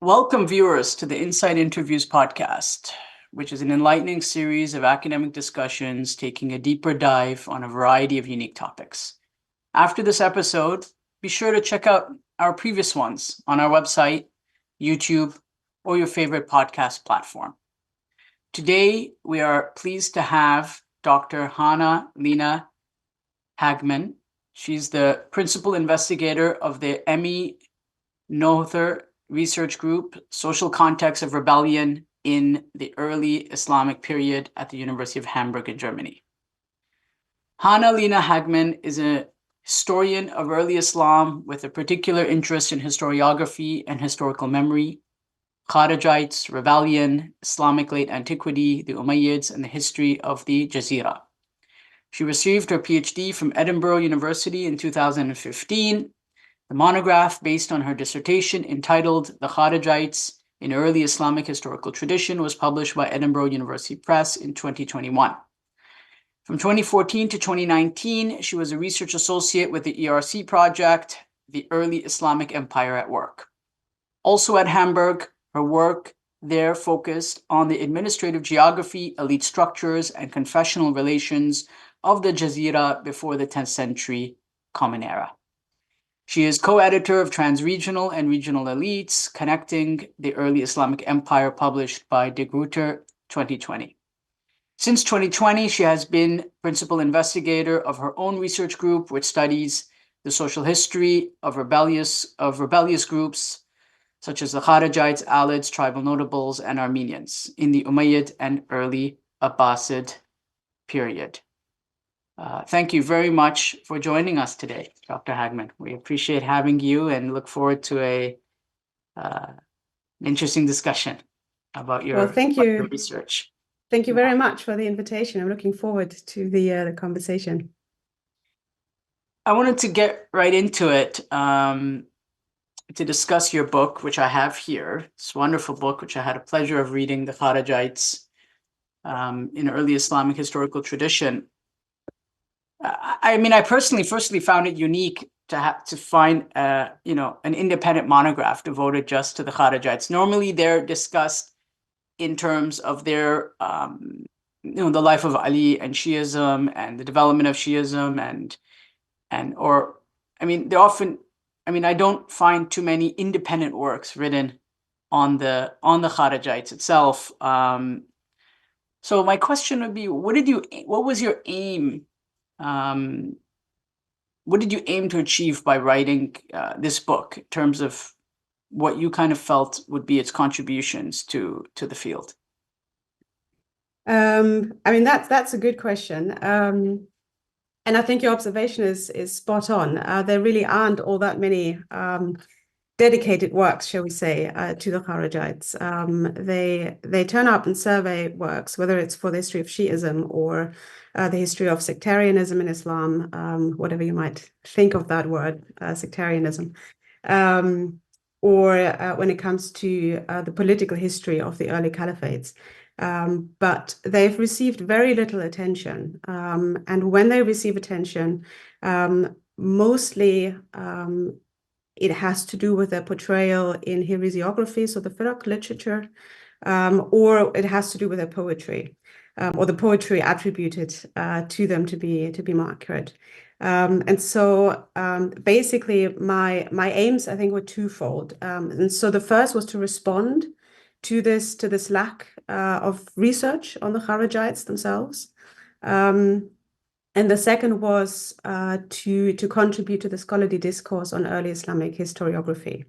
Welcome, viewers, to the Inside Interviews podcast, which is an enlightening series of academic discussions taking a deeper dive on a variety of unique topics. After this episode, be sure to check out our previous ones on our website, YouTube, or your favorite podcast platform. Today, we are pleased to have Dr. Hannah-Lena Hagemann. She's the principal investigator of the Emmy Noether Research Group, Social Context of Rebellion in the Early Islamic Period at the University of Hamburg in Germany. Hannah-Lena Hagemann is a historian of early Islam with a particular interest in historiography and historical memory, Kharijites, rebellion, Islamic late antiquity, the Umayyads, and the history of the Jazeera. She received her PhD from Edinburgh University in 2015. The monograph, based on her dissertation entitled The Kharijites in Early Islamic Historical Tradition, was published by Edinburgh University Press in 2021. From 2014 to 2019, she was a research associate with the ERC project, The Early Islamic Empire at Work. Also at Hamburg, her work there focused on the administrative geography, elite structures, and confessional relations of the Jazeera before the 10th century Common Era. She is co-editor of Transregional and Regional Elites, Connecting the Early Islamic Empire, published by De Gruyter 2020. Since 2020, she has been principal investigator of her own research group, which studies the social history of rebellious groups, such as the Kharijites, Alids, tribal notables, and Armenians in the Umayyad and early Abbasid period. Thank you very much for joining us today, Dr. Hagemann. We appreciate having you and look forward to an interesting discussion about your research. Thank you very much for the invitation. I'm looking forward to the conversation. I wanted to get right into it to discuss your book, which I have here. This wonderful book, which I had a pleasure of reading, The Kharijites in Early Islamic Historical Tradition. I personally firstly found it unique to find an independent monograph devoted just to the Kharijites. Normally, they're discussed in terms of their the life of Ali and Shi'ism and the development of Shi'ism I don't find too many independent works written on the Kharijites itself. So my question would be, what was your aim? What did you aim to achieve by writing this book in terms of what you kind of felt would be its contributions to the field? That's a good question. And I think your observation is spot on. There really aren't all that many dedicated works, shall we say, to the Kharijites. They turn up in survey works, whether it's for the history of Shi'ism or the history of sectarianism in Islam, whatever you might think of that word, sectarianism, or when it comes to the political history of the early caliphates. But they've received very little attention. And when they receive attention, mostly it has to do with their portrayal in heresiography, so the Fiqh literature, or it has to do with their poetry, or the poetry attributed to them to be more accurate. And so basically my aims, I think, were twofold. And so the first was to respond to this lack of research on the Kharijites themselves. And the second was to contribute to the scholarly discourse on early Islamic historiography.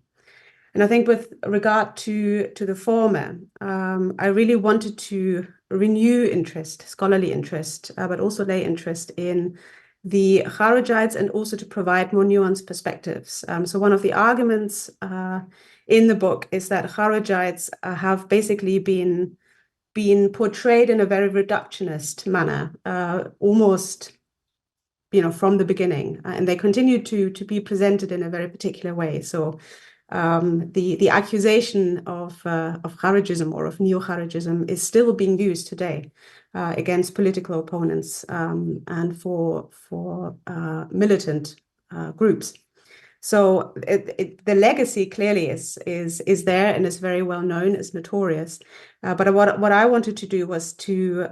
And I think with regard to the former, I really wanted to renew interest, scholarly interest, but also lay interest in the Kharijites, and also to provide more nuanced perspectives. So one of the arguments in the book is that Kharijites have basically been portrayed in a very reductionist manner, almost from the beginning, and they continue to be presented in a very particular way. So the accusation of Kharijism or of neo-Kharijism is still being used today against political opponents and for militant groups. So the legacy clearly is there and is very well known, it's notorious. But what I wanted to do was to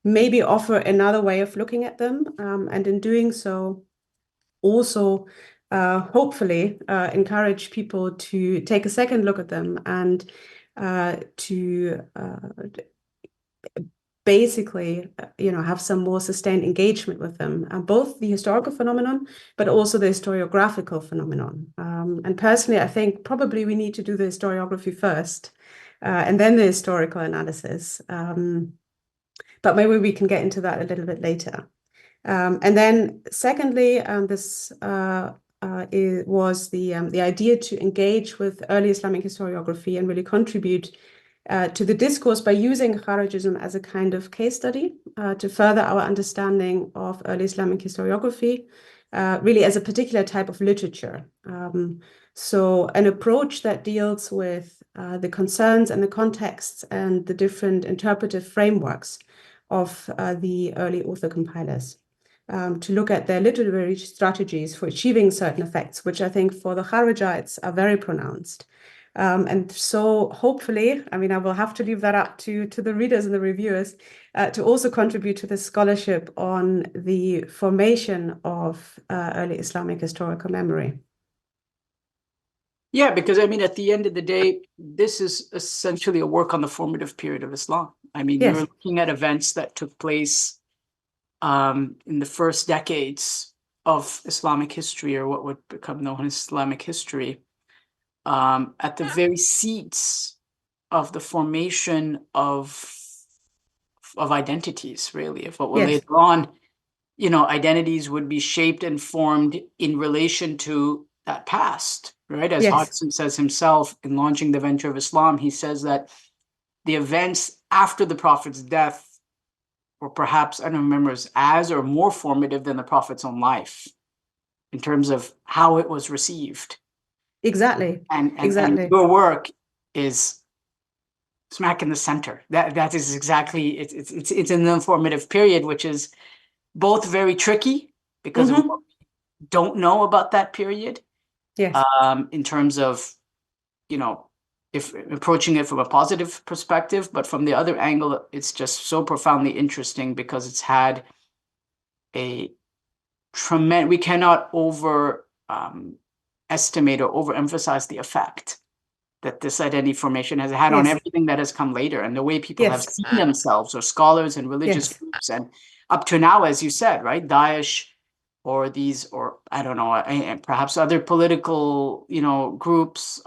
maybe offer another way of looking at them, and in doing so, also hopefully encourage people to take a second look at them and to basically, have some more sustained engagement with them, both the historical phenomenon, but also the historiographical phenomenon. And personally, I think probably we need to do the historiography first, and then the historical analysis. But maybe we can get into that a little bit later. And then secondly, this it was the idea to engage with early Islamic historiography and really contribute to the discourse by using Kharijism as a kind of case study to further our understanding of early Islamic historiography, really as a particular type of literature. So an approach that deals with the concerns and the contexts and the different interpretive frameworks of the early author compilers. To look at their literary strategies for achieving certain effects, which I think for the Kharijites are very pronounced. And so hopefully, I will have to leave that up to the readers and the reviewers to also contribute to the scholarship on the formation of early Islamic historical memory. Yeah, because at the end of the day, this is essentially a work on the formative period of Islam. Yes. You're looking at events that took place in the first decades of Islamic history, or what would become known as Islamic history, at the very seeds of the formation of identities, really, of what will later on, identities would be shaped and formed in relation to that past, right? As Hodgson says himself in launching the venture of Islam, he says that the events after the Prophet's death, or perhaps, I don't remember, as or more formative than the Prophet's own life in terms of how it was received. Exactly. And exactly. your work is smack in the center. That is exactly, it's an informative period, which is both very tricky because of what we don't know about that period. Yes. In terms of, if approaching it from a positive perspective, but from the other angle, it's just so profoundly interesting because it's had a tremendous, we cannot estimate or overemphasize the effect that this identity formation has had on everything that has come later, and the way people have seen themselves, or scholars and religious groups, and up to now, as you said, right, Daesh, or these, or I don't know, and perhaps other political, groups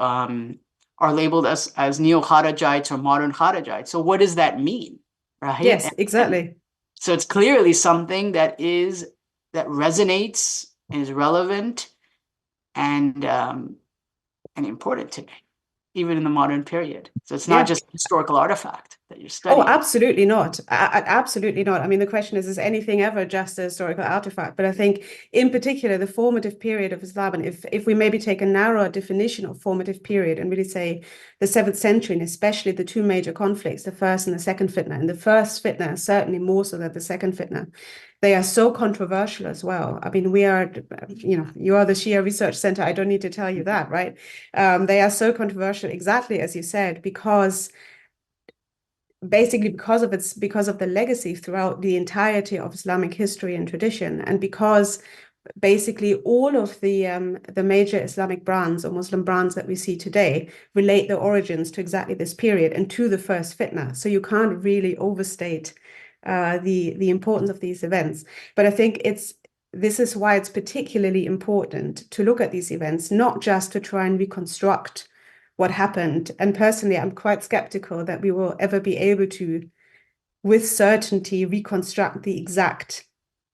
are labeled as neo-Kharijites or modern Kharijites. So what does that mean, right? Yes, exactly. So it's clearly something that resonates and is relevant and important today, even in the modern period. So it's not just a historical artifact that you're studying. Oh, absolutely not. Absolutely not. The question is anything ever just a historical artifact? But I think in particular, the formative period of Islam, and if we maybe take a narrower definition of formative period and really say the 7th century, and especially the two major conflicts, the first and the second fitna, and the first fitna certainly more so than the second fitna, they are so controversial as well. We are, you are the Shia Research Center. I don't need to tell you that, right? They are so controversial, exactly as you said, because of the legacy throughout the entirety of Islamic history and tradition, and because basically all of the major Islamic brands or Muslim brands that we see today relate their origins to exactly this period and to the first fitna. So you can't really overstate the importance of these events. But I think this is why it's particularly important to look at these events, not just to try and reconstruct what happened. And personally, I'm quite skeptical that we will ever be able to, with certainty, reconstruct the exact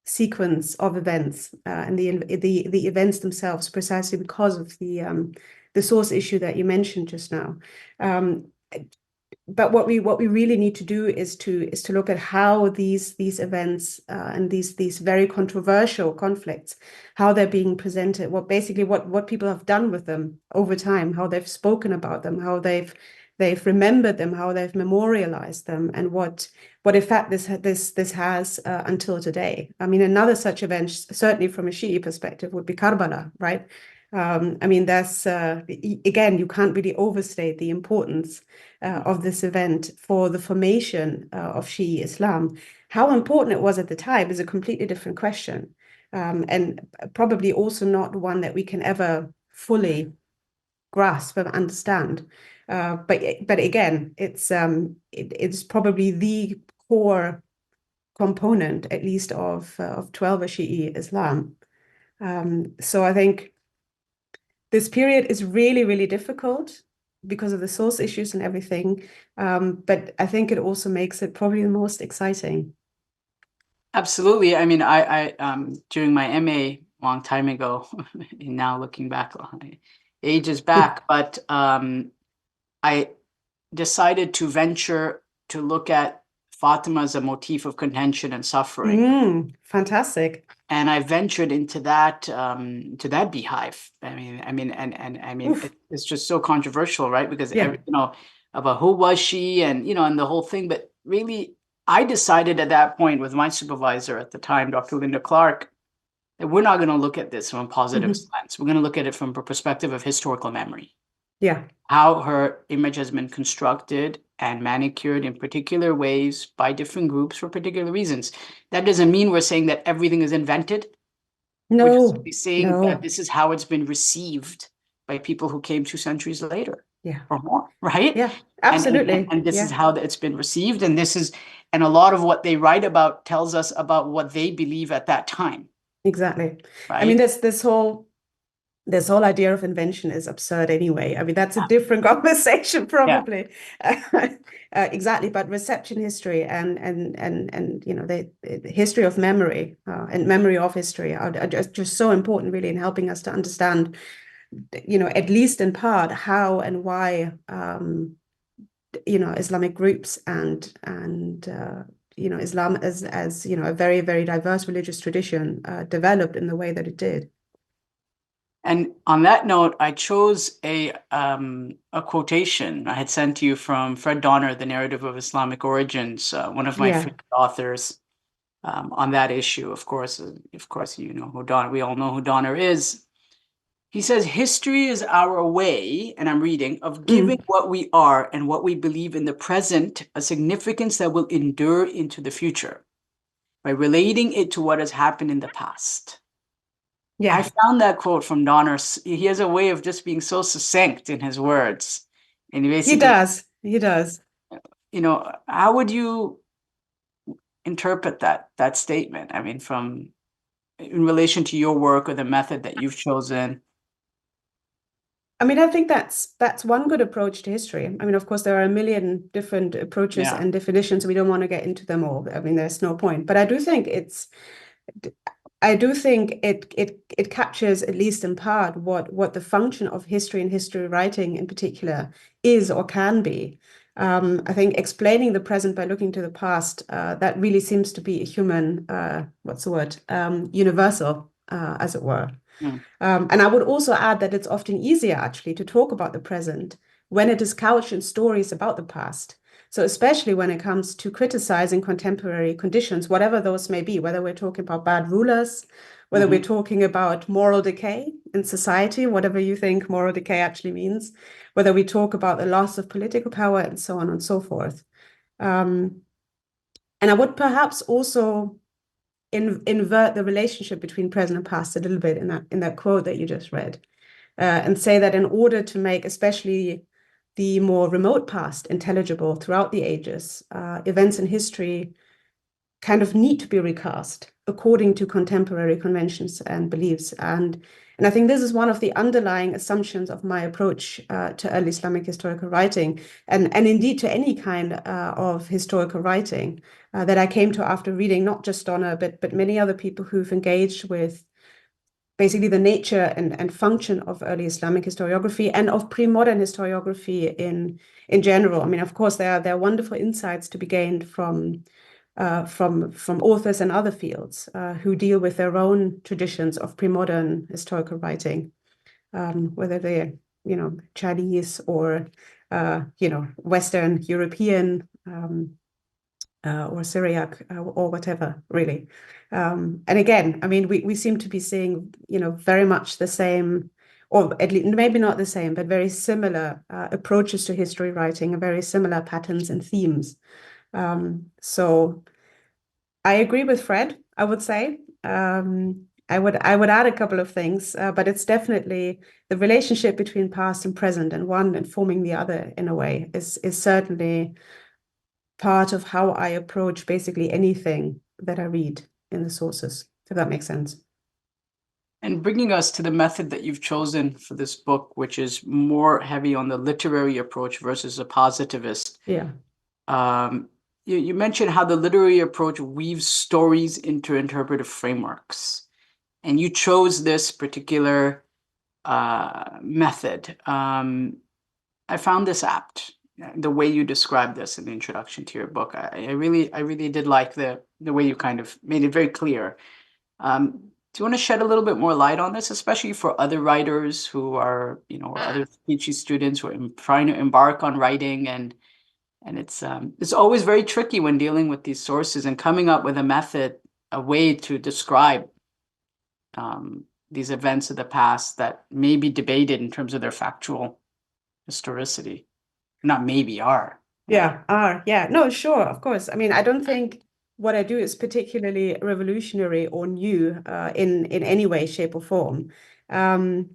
sequence of events and the events themselves, precisely because of the source issue that you mentioned just now. But what we really need to do is to look at how these events and these very controversial conflicts, how they're being presented, what people have done with them over time, how they've spoken about them, how they've remembered them, how they've memorialized them, and what effect this has until today. Another such event, certainly from a Shi'i perspective, would be Karbala, right? I mean, that's again, you can't really overstate the importance of this event for the formation of Shi'i Islam. How important it was at the time is a completely different question, and probably also not one that we can ever fully grasp and understand. But again, it's probably the core component, at least of 12 Shi'i Islam. So I think this period is really, really difficult because of the source issues and everything. But I think it also makes it probably the most exciting. Absolutely. I mean, I during my MA long time ago, and now looking back, ages back, but I decided to venture to look at Fatima as a motif of contention and suffering. Fantastic. And I ventured into that beehive. It's just so controversial, right? Because Yeah. about who was she, and and the whole thing. But really, I decided at that point with my supervisor at the time, Dr. Linda Clark, that we're not going to look at this from a positive lens. We're going to look at it from a perspective of historical memory. Yeah. How her image has been constructed and manicured in particular ways by different groups for particular reasons. That doesn't mean we're saying that everything is invented. We're just No, simply saying that this is how it's been received by people who came 2 centuries later. Yeah. Or more, right? Yeah, absolutely. And this is how it's been received, and a lot of what they write about tells us about what they believe at that time. Exactly. Right? I mean, this whole idea of invention is absurd anyway. I mean, that's a different conversation probably. Exactly, but reception history and the history of memory and memory of history are just so important, really, in helping us to understand, at least in part, how and why Islamic groups and Islam as a very, very diverse religious tradition developed in the way that it did. And on that note, I chose a quotation I had sent to you from Fred Donner, The Narrative of Islamic Origins, one of my favorite authors on that issue. Of course, you know who Donner. We all know who Donner is. He says, "History is our way," and I'm reading, "of giving what we are and what we believe in the present a significance that will endure into the future by relating it to what has happened in the past." Yeah. I found that quote from Donner. He has a way of just being so succinct in his words. And he does. How would you interpret that statement? I mean, in relation to your work or the method that you've chosen. I mean, I think that's one good approach to history. I mean, of course, there are a million different approaches and definitions. We don't want to get into them all. I mean, there's no point. But I do think it captures, at least in part, what the function of history and history writing in particular is or can be. I think explaining the present by looking to the past, that really seems to be a human, universal, as it were. And I would also add that it's often easier, actually, to talk about the present when it is couched in stories about the past. So especially when it comes to criticizing contemporary conditions, whatever those may be, whether we're talking about bad rulers, whether we're talking about moral decay in society, whatever you think moral decay actually means, whether we talk about the loss of political power and so on and so forth. And I would perhaps also invert the relationship between present and past a little bit in that quote that you just read, and say that in order to make especially the more remote past intelligible throughout the ages, events in history kind of need to be recast according to contemporary conventions and beliefs. And I think this is one of the underlying assumptions of my approach to early Islamic historical writing, and indeed to any kind of historical writing that I came to after reading not just Donner, but many other people who've engaged with basically the nature and function of early Islamic historiography and of pre-modern historiography in general. I mean, of course, there are wonderful insights to be gained from authors in other fields who deal with their own traditions of pre-modern historical writing, whether they're Chinese or Western European or Syriac or whatever, really. And again, I mean, we seem to be seeing very much the same, or at least maybe not the same, but very similar approaches to history writing and very similar patterns and themes. So I agree with Fred, I would say. I would add a couple of things, but it's definitely the relationship between past and present, and one informing the other in a way is certainly part of how I approach basically anything that I read in the sources, if that makes sense. And bringing us to the method that you've chosen for this book, which is more heavy on the literary approach versus a positivist. Yeah. You mentioned how the literary approach weaves stories into interpretive frameworks, and you chose this particular method. I found this apt, the way you described this in the introduction to your book. I really did like the way you kind of made it very clear. Do you want to shed a little bit more light on this, especially for other writers who are, or other PhD students who are trying to embark on writing, and it's always very tricky when dealing with these sources and coming up with a method, a way to describe these events of the past that may be debated in terms of their factual historicity. Not maybe, are. Yeah, are. Yeah, no, sure, of course. I mean, I don't think what I do is particularly revolutionary or new in any way, shape, or form. And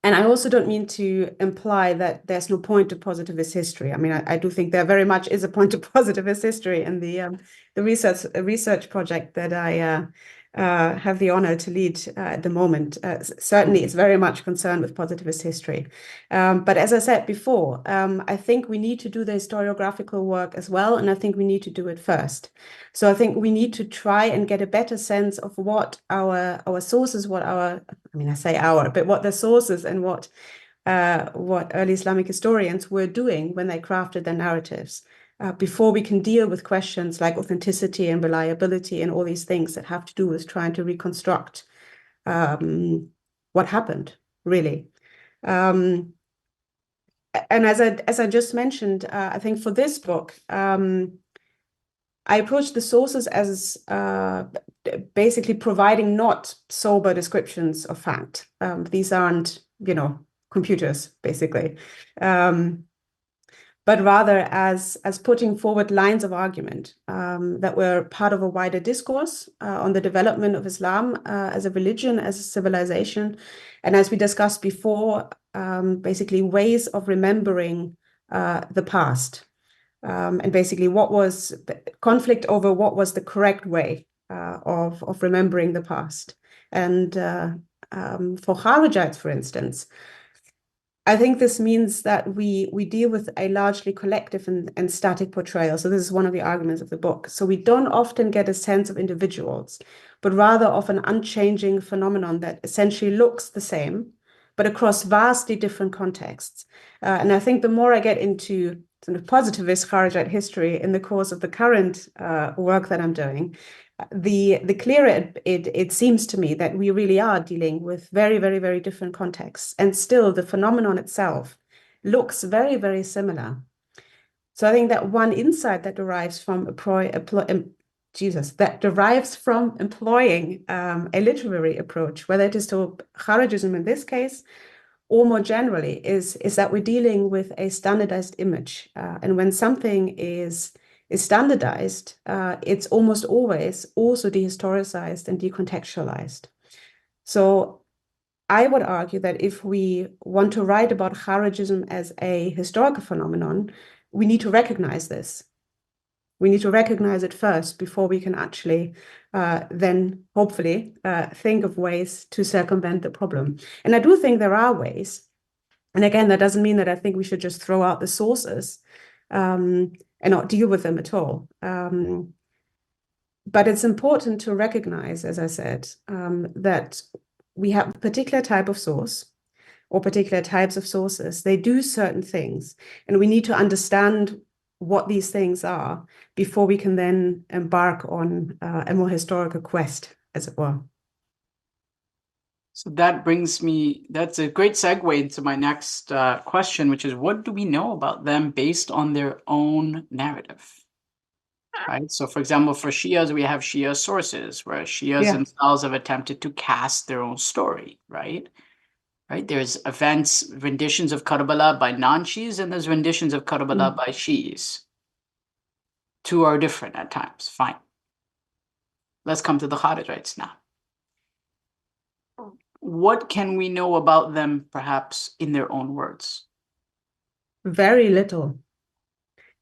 I also don't mean to imply that there's no point to positivist history. I mean, I do think there very much is a point to positivist history in the research project that I have the honor to lead at the moment. Certainly, it's very much concerned with positivist history. But as I said before, I think we need to do the historiographical work as well, and I think we need to do it first. So I think we need to try and get a better sense of what our sources, I say our, but what the sources and what early Islamic historians were doing when they crafted their narratives, before we can deal with questions like authenticity and reliability and all these things that have to do with trying to reconstruct what happened, really. And as I just mentioned, I think for this book, I approached the sources as basically providing not sober descriptions of fact. These aren't, computers, basically, but rather as putting forward lines of argument that were part of a wider discourse on the development of Islam as a religion, as a civilization, and as we discussed before, basically ways of remembering the past. And basically what was conflict over what was the correct way of remembering the past. And for Kharijites, for instance, I think this means that we deal with a largely collective and static portrayal. So this is one of the arguments of the book. So we don't often get a sense of individuals, but rather of an unchanging phenomenon that essentially looks the same, but across vastly different contexts. And I think the more I get into sort of positivist Kharijite history in the course of the current work that I'm doing, the clearer it seems to me that we really are dealing with very, very, very different contexts. And still the phenomenon itself looks very, very similar. So I think that one insight that derives from employing a literary approach, whether it is to Kharijism in this case, or more generally, is that we're dealing with a standardized image. And when something is standardized, it's almost always also dehistoricized and decontextualized. So I would argue that if we want to write about Kharijism as a historical phenomenon, we need to recognize this. We need to recognize it first before we can actually then hopefully think of ways to circumvent the problem. And I do think there are ways. And again, that doesn't mean that I think we should just throw out the sources and not deal with them at all. But it's important to recognize, as I said, that we have a particular type of source or particular types of sources. They do certain things, and we need to understand what these things are before we can then embark on a more historical quest, as it were. So that's a great segue into my next question, which is, what do we know about them based on their own narrative? Right. So, for example, for Shias, we have Shia sources, where Shias themselves have attempted to cast their own story, right? right? There's events, renditions of Karbala by non-Shi'is, and there's renditions of Karbala by Shi'is. Two are different at times. Fine. Let's come to the Kharijites now. What can we know about them, perhaps in their own words? Very little,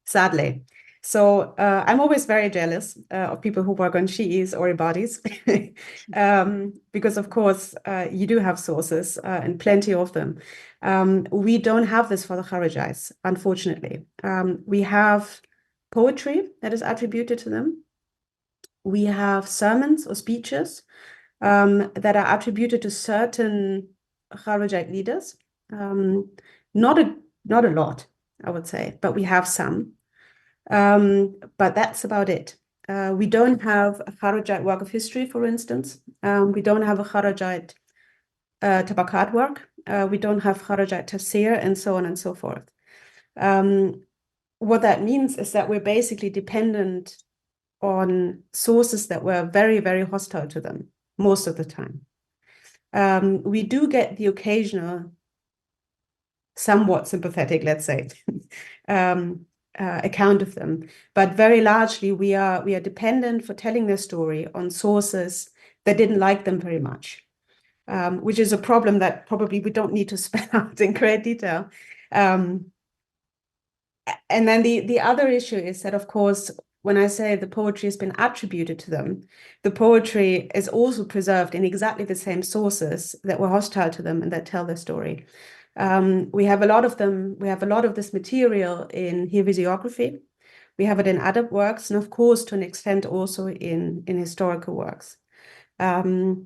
sadly. So I'm always very jealous of people who work on Shi'is or Ibadis, because of course you do have sources and plenty of them. We don't have this for the Kharijites, unfortunately. We have poetry that is attributed to them. We have sermons or speeches that are attributed to certain Kharijite leaders. Not a lot, I would say, but we have some. But that's about it. We don't have a Kharijite work of history, for instance. We don't have a Kharijite tabakat work. We don't have Kharijite tafsir, and so on and so forth. What that means is that we're basically dependent on sources that were very, very hostile to them most of the time. We do get the occasional, somewhat sympathetic, let's say, account of them, but very largely we are dependent for telling their story on sources that didn't like them very much, which is a problem that probably we don't need to spell out in great detail. And then the other issue is that, of course, when I say the poetry has been attributed to them, the poetry is also preserved in exactly the same sources that were hostile to them and that tell their story. We have a lot of them. We have a lot of this material in heresiography. We have it in adab works, and of course, to an extent, also in historical works. Now,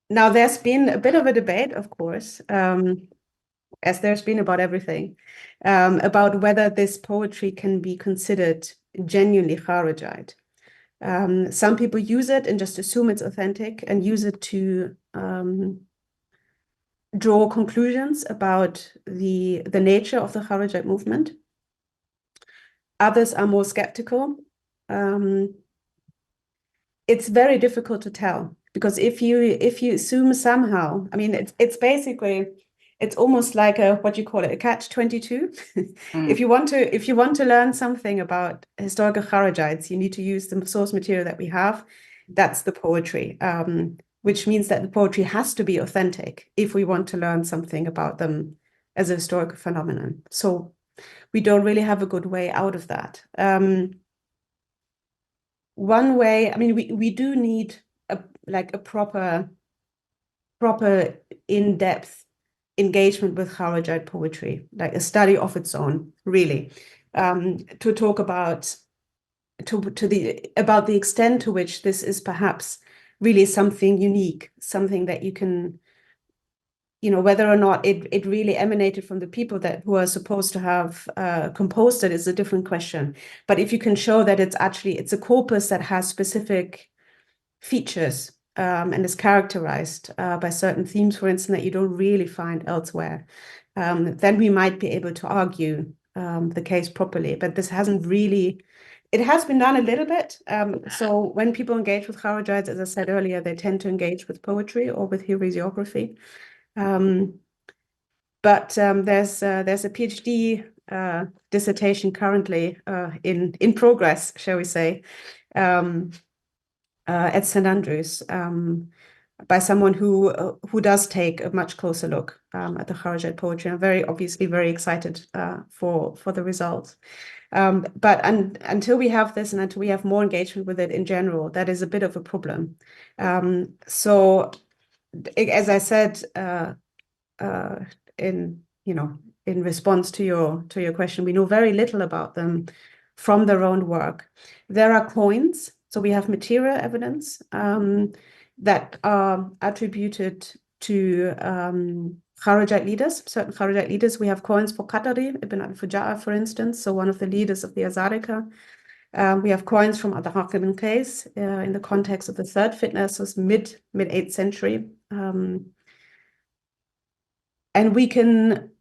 there's been a bit of a debate, of course, as there's been about everything, about whether this poetry can be considered genuinely Kharijite. Some people use it and just assume it's authentic and use it to draw conclusions about the nature of the Kharijite movement. Others are more skeptical. It's very difficult to tell, because if you assume somehow, I mean, it's basically, it's almost like a, what you call it, a catch-22. If you want to learn something about historical Kharijites, you need to use the source material that we have. That's the poetry, which means that the poetry has to be authentic if we want to learn something about them as a historical phenomenon. So we don't really have a good way out of that. One way, I mean, we do need a proper in-depth engagement with Kharijite poetry, like a study of its own, really, to talk about the extent to which this is perhaps really something unique, something that you can, whether or not it really emanated from the people who are supposed to have composed it is a different question. But if you can show that it's a corpus that has specific features and is characterized by certain themes, for instance, that you don't really find elsewhere, then we might be able to argue the case properly. But this hasn't really. It has been done a little bit. So when people engage with Kharijites, as I said earlier, they tend to engage with poetry or with heresiography. But there's a PhD dissertation currently in progress, shall we say, at St Andrews by someone who does take a much closer look at the Kharijite poetry. I'm obviously very excited for the results. But until we have this and until we have more engagement with it in general, that is a bit of a problem. So, as I said, in response to your question, we know very little about them from their own work. There are coins, so we have material evidence that are attributed to Kharijite leaders, certain Kharijite leaders. We have coins for Qatari, Ibn al-Fuja'a, for instance, so one of the leaders of the Azarika. We have coins from Adhaq ibn Qais in the context of the third fitna, so it's mid-8th century. And we can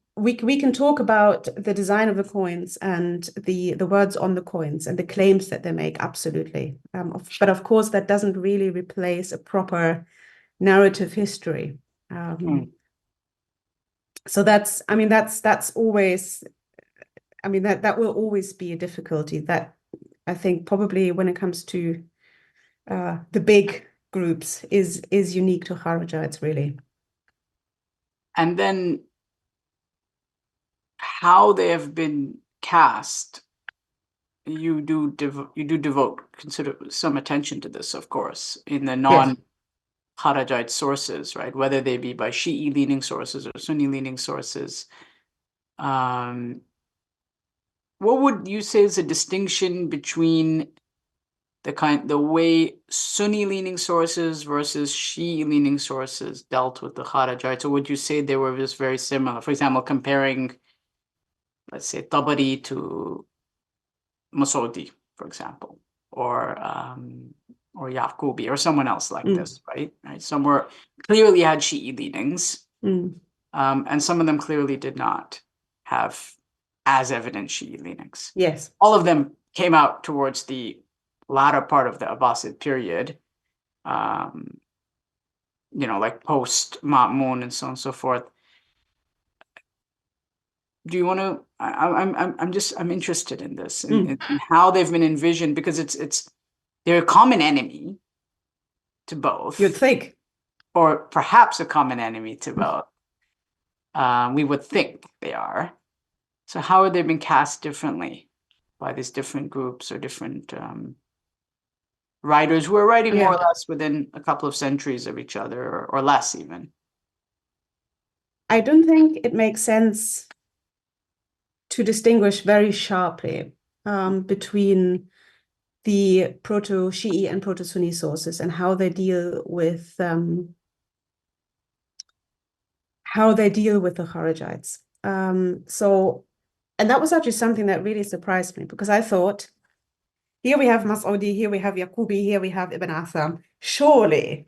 talk about the design of the coins and the words on the coins and the claims that they make, absolutely. But of course, that doesn't really replace a proper narrative history So that's, I mean, that's always, I mean, that will always be a difficulty. That I think probably when it comes to the big groups is unique to Kharijites, really. And then how they have been cast, you do consider some attention to this, of course, in the non-Kharijite sources, right? Whether they be by Shi'i leaning sources or Sunni leaning sources. What would you say is the distinction between the way Sunni leaning sources versus Shi'i leaning sources dealt with the Kharijites? Or would you say they were just very similar? For example, comparing, let's say, Tabari to Masoudi, for example, or Yaqubi, or someone else like this, right? Some were clearly had Shi'i leanings, and some of them clearly did not have as evident Shi'i leanings. Yes. All of them came out towards the latter part of the Abbasid period, like post Ma'mun and so on and so forth. Do you want to? I'm interested in this and how they've been envisioned, because they're a common enemy to both. You'd think, or perhaps a common enemy to both. We would think they are. So how have they been cast differently by these different groups or different writers who are writing more or less within a couple of centuries of each other, or less even? I don't think it makes sense to distinguish very sharply between the proto-Shi'i and proto-Sunni sources and how they deal with the Kharijites. And that was actually something that really surprised me, because I thought, here we have Mas'udi, here we have Yaqubi, here we have Ibn Atham. Surely,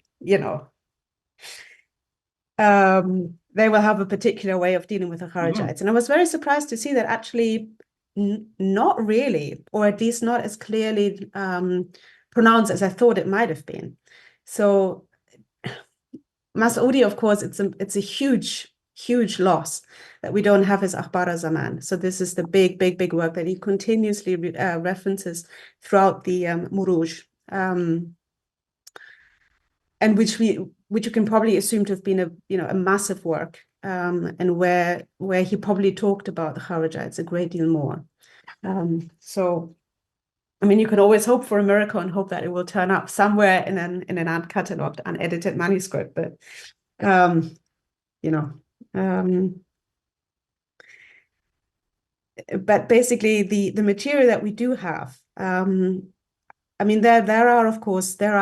they will have a particular way of dealing with the Kharijites. And I was very surprised to see that actually not really, or at least not as clearly pronounced as I thought it might have been. So Mas'udi, of course, it's a huge loss that we don't have his Akhbar Zaman. So this is the big work that he continuously references throughout the Muruj, and which you can probably assume to have been a massive work, and where he probably talked about the Kharijites a great deal more. So, I mean, you can always hope for a miracle and hope that it will turn up somewhere in an uncatalogued, unedited manuscript, but but basically the material that we do have, I mean, there are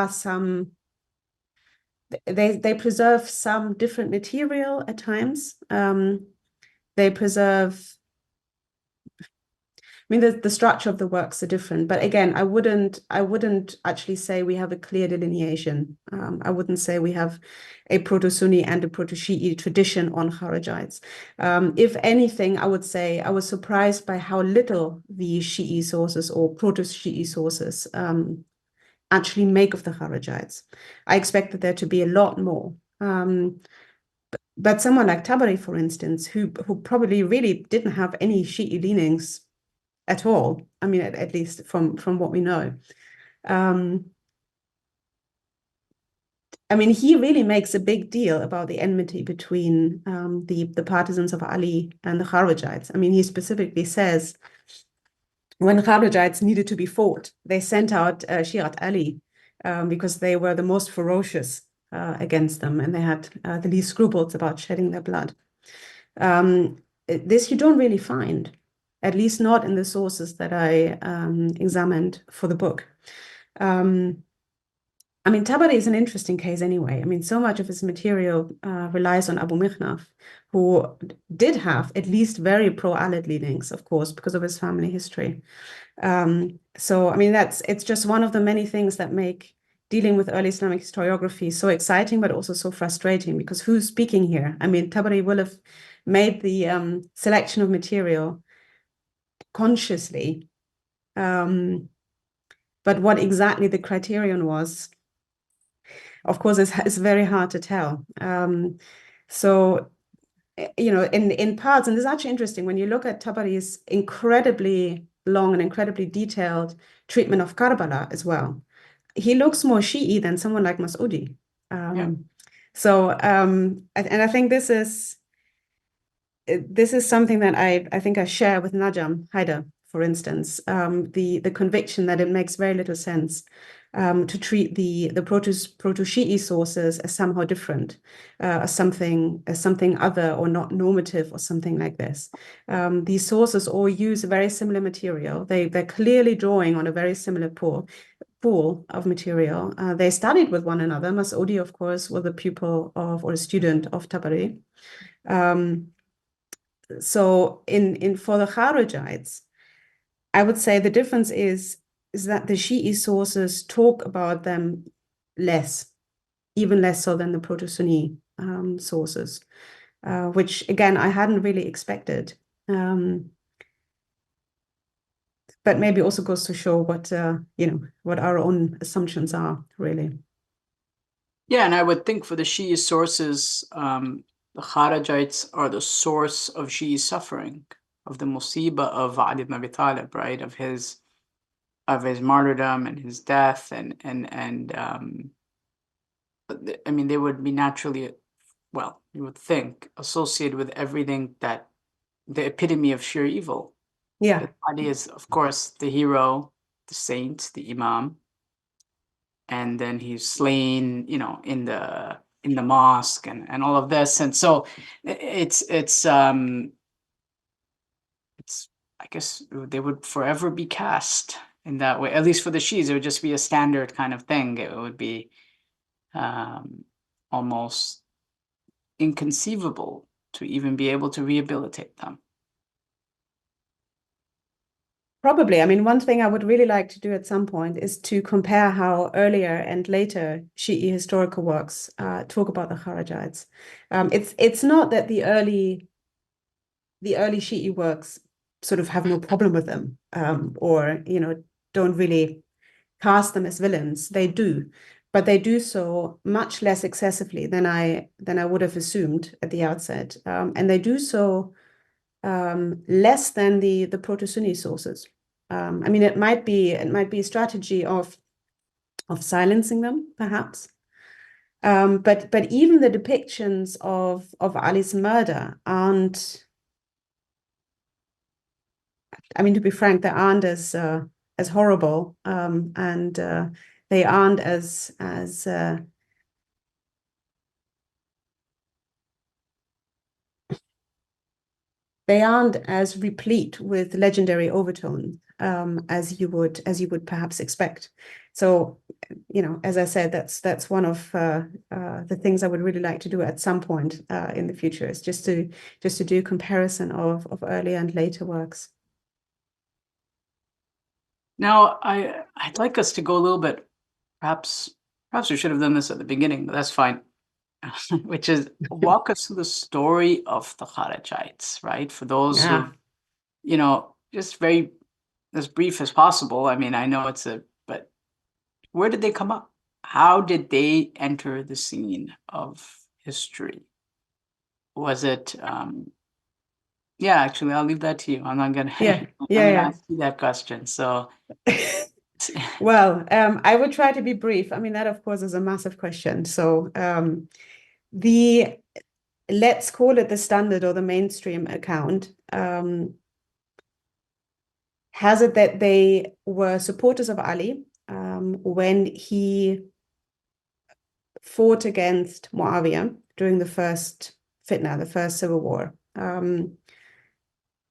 some, they preserve some different material at times. They preserve, I mean, the structure of the works are different, but again, I wouldn't actually say we have a clear delineation. I wouldn't say we have a proto-Sunni and a proto-Shi'i tradition on Kharijites. If anything, I would say I was surprised by how little the Shi'i sources or proto-Shi'i sources actually make of the Kharijites. I expected there to be a lot more. But someone like Tabari, for instance, who probably really didn't have any Shi'i leanings at all, I mean, at least from what we know. I mean, he really makes a big deal about the enmity between the partisans of Ali and the Kharijites. I mean, he specifically says, when Kharijites needed to be fought, they sent out Shi'at Ali because they were the most ferocious against them, and they had the least scruples about shedding their blood. This you don't really find, at least not in the sources that I examined for the book. I mean, Tabari is an interesting case anyway. I mean, so much of his material relies on Abu Mikhnaf, who did have at least very pro-Alid leanings, of course, because of his family history. So, I mean, it's just one of the many things that make dealing with early Islamic historiography so exciting, but also so frustrating, because who's speaking here? I mean, Tabari will have made the selection of material consciously, but what exactly the criterion was, of course, it's very hard to tell. So, in parts, and this is actually interesting, when you look at Tabari's incredibly long and incredibly detailed treatment of Karbala as well, he looks more Shi'i than someone like Mas'udi. So, and I think this is something that I think I share with Najam Haider, for instance, the conviction that it makes very little sense to treat the proto-Shi'i sources as somehow different, as something other or not normative or something like this. These sources all use a very similar material. They're clearly drawing on a very similar pool of material. They studied with one another. Mas'udi, of course, was a pupil of or a student of Tabari. So for the Kharijites, I would say the difference is that the Shi'i sources talk about them less, even less so than the Proto-Sunni sources, which again I hadn't really expected. But maybe also goes to show what what our own assumptions are, really. Yeah, and I would think for the Shi'i sources, the Kharijites are the source of Shi'i suffering, of the musibah of Ali ibn Abi Talib, right? Of his martyrdom and his death, and I mean, they would be naturally, well, you would think, associated with everything that the epitome of sheer evil. Yeah. Ali is, of course, the hero, the saint, the imam, and then he's slain, in the mosque and all of this, and so it's I guess they would forever be cast in that way. At least for the Shi'is, it would just be a standard kind of thing. It would be almost inconceivable to even be able to rehabilitate them. Probably. I mean, one thing I would really like to do at some point is to compare how earlier and later Shi'i historical works talk about the Kharijites. It's not that the early Shi'i works sort of have no problem with them, or don't really cast them as villains. They do, but they do so much less excessively than I would have assumed at the outset, and they do so less than the Proto-Sunni sources. I mean, it might be a strategy of silencing them, perhaps. But even the depictions of Ali's murder aren't. I mean, to be frank, they aren't as horrible, and they aren't as they aren't as replete with legendary overtone as you would perhaps expect. So, as I said, that's one of the things I would really like to do at some point in the future, is just to do comparison of earlier and later works. Now, I'd like us to go a little bit, perhaps we should have done this at the beginning, but that's fine. Which is walk us through the story of the Kharijites, right? For those who, just very as brief as possible. I mean, I know but where did they come up? How did they enter the scene of history? Was it, yeah, actually, I'll leave that to you. I'm not gonna, ask you that question. So, well, I would try to be brief. I mean, that of course is a massive question. So, let's call it the standard or the mainstream account, has it that they were supporters of Ali when he fought against Muawiyah during the first fitna, the first civil war.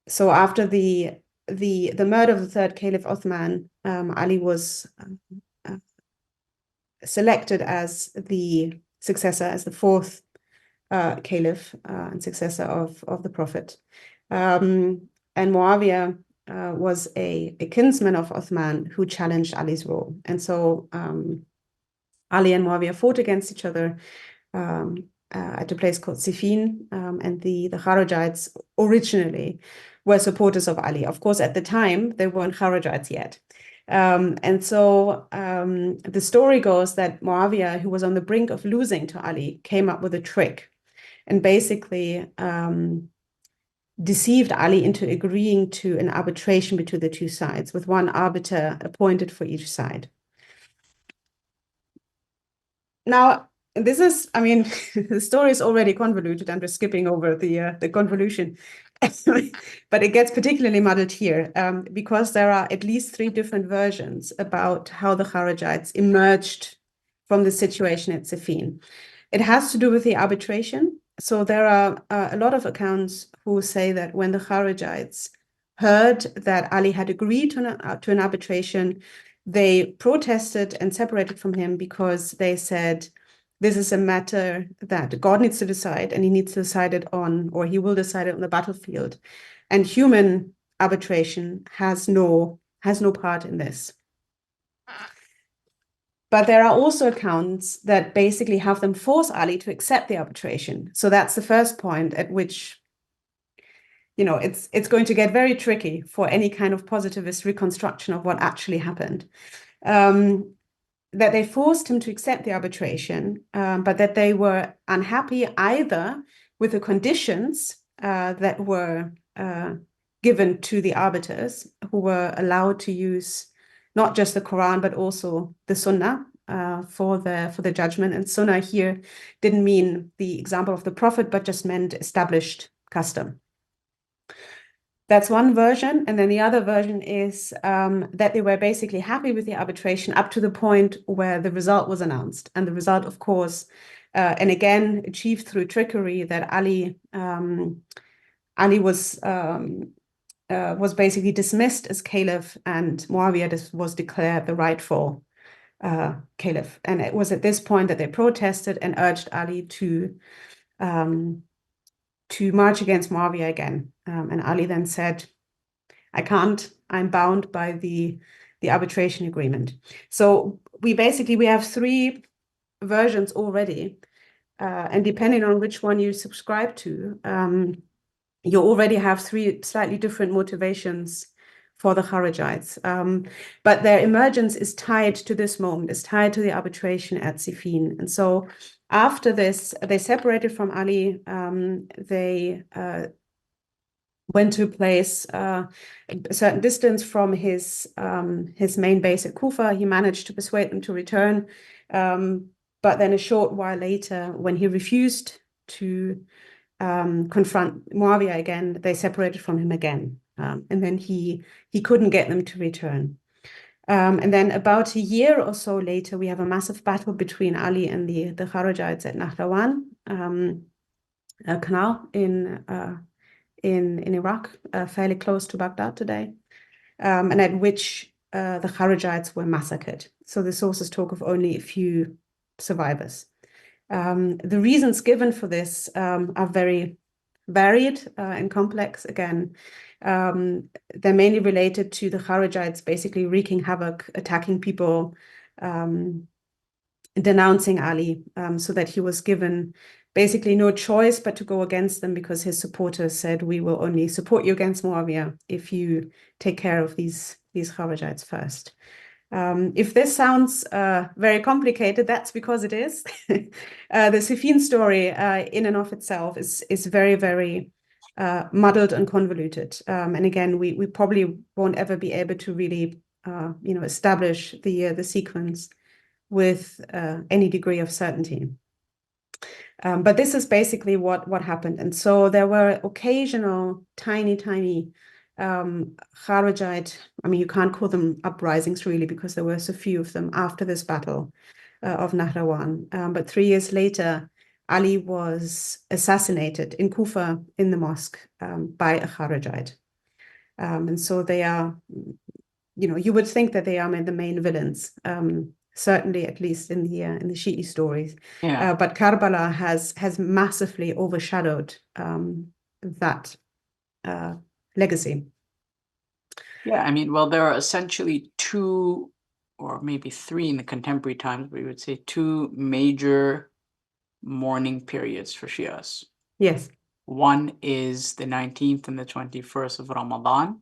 So after the murder of the third Caliph Uthman, Ali was selected as the successor, as the fourth Caliph and successor of the Prophet. And Muawiyah was a kinsman of Uthman who challenged Ali's rule. And so Ali and Muawiyah fought against each other at a place called Siffin, and the Kharijites originally were supporters of Ali. Of course, at the time, they weren't Kharijites yet. And so the story goes that Muawiyah, who was on the brink of losing to Ali, came up with a trick. and basically deceived Ali into agreeing to an arbitration between the two sides, with one arbiter appointed for each side. Now, this is, I mean, the story is already convoluted, and we're skipping over the convolution. But it gets particularly muddled here because there are at least 3 different versions about how the Kharijites emerged from the situation at Siffin. It has to do with the arbitration. So there are a lot of accounts who say that when the Kharijites heard that Ali had agreed to an arbitration, they protested and separated from him because they said, this is a matter that God needs to decide, and he needs to decide it on, or he will decide it on the battlefield. And human arbitration has no part in this. But there are also accounts that basically have them force Ali to accept the arbitration. So that's the first point at which, you know, it's going to get very tricky for any kind of positivist reconstruction of what actually happened. That they forced him to accept the arbitration, but that they were unhappy either with the conditions that were given to the arbiters, who were allowed to use not just the Quran, but also the Sunnah for the judgment. And Sunnah here didn't mean the example of the Prophet, but just meant established custom. That's one version. And then the other version is that they were basically happy with the arbitration up to the point where the result was announced. And the result, of course, and again, achieved through trickery, that Ali was basically dismissed as caliph, and Muawiyah was declared the rightful caliph. And it was at this point that they protested and urged Ali to march against Muawiyah again. And Ali then said, I can't, I'm bound by the arbitration agreement. So we have 3 versions already. And depending on which one you subscribe to, you already have 3 slightly different motivations for the Kharijites. But their emergence is tied to this moment, is tied to the arbitration at Siffin. And so after this, they separated from Ali. They went to a place a certain distance from his main base at Kufa. He managed to persuade them to return. But then a short while later, when he refused to confront Muawiyah again, they separated from him again. And then he couldn't get them to return. And then about a year or so later, we have a massive battle between Ali and the Kharijites at Nahrawan, a canal in Iraq, fairly close to Baghdad today, and at which the Kharijites were massacred. So the sources talk of only a few survivors. The reasons given for this are very varied and complex. Again, they're mainly related to the Kharijites basically wreaking havoc, attacking people, denouncing Ali, so that he was given basically no choice but to go against them, because his supporters said, we will only support you against Muawiyah if you take care of these Kharijites first. If this sounds very complicated, that's because it is. The Siffin story in and of itself is very, very muddled and convoluted. And again, we probably won't ever be able to really establish the sequence with any degree of certainty. But this is basically what happened. And so there were occasional tiny Kharijite, I mean, you can't call them uprisings really, because there were so few of them after this battle of Nahrawan. But 3 years later, Ali was assassinated in Kufa in the mosque by a Kharijite. And so they are, you would think that they are the main villains, certainly at least in the Shi'i stories. Yeah. But Karbala has massively overshadowed that legacy. Yeah, I mean, well, there are essentially 2 or maybe 3 in the contemporary times, we would say 2 major mourning periods for Shias. Yes. One is the 19th and the 21st of Ramadan,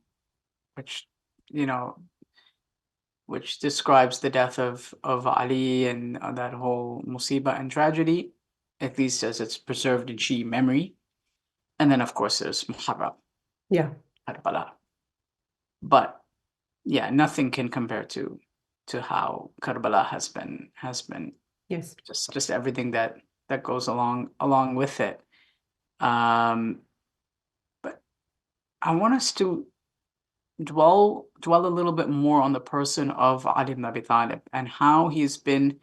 which describes the death of Ali and that whole musibah and tragedy. at least as it's preserved in Shi'i memory. And then, of course, there's Muharram, Yeah. Karbala. But yeah, nothing can compare to how Karbala has been Yes. just everything that goes along with it. But I want us to dwell a little bit more on the person of Ali ibn Abi Talib and how he's been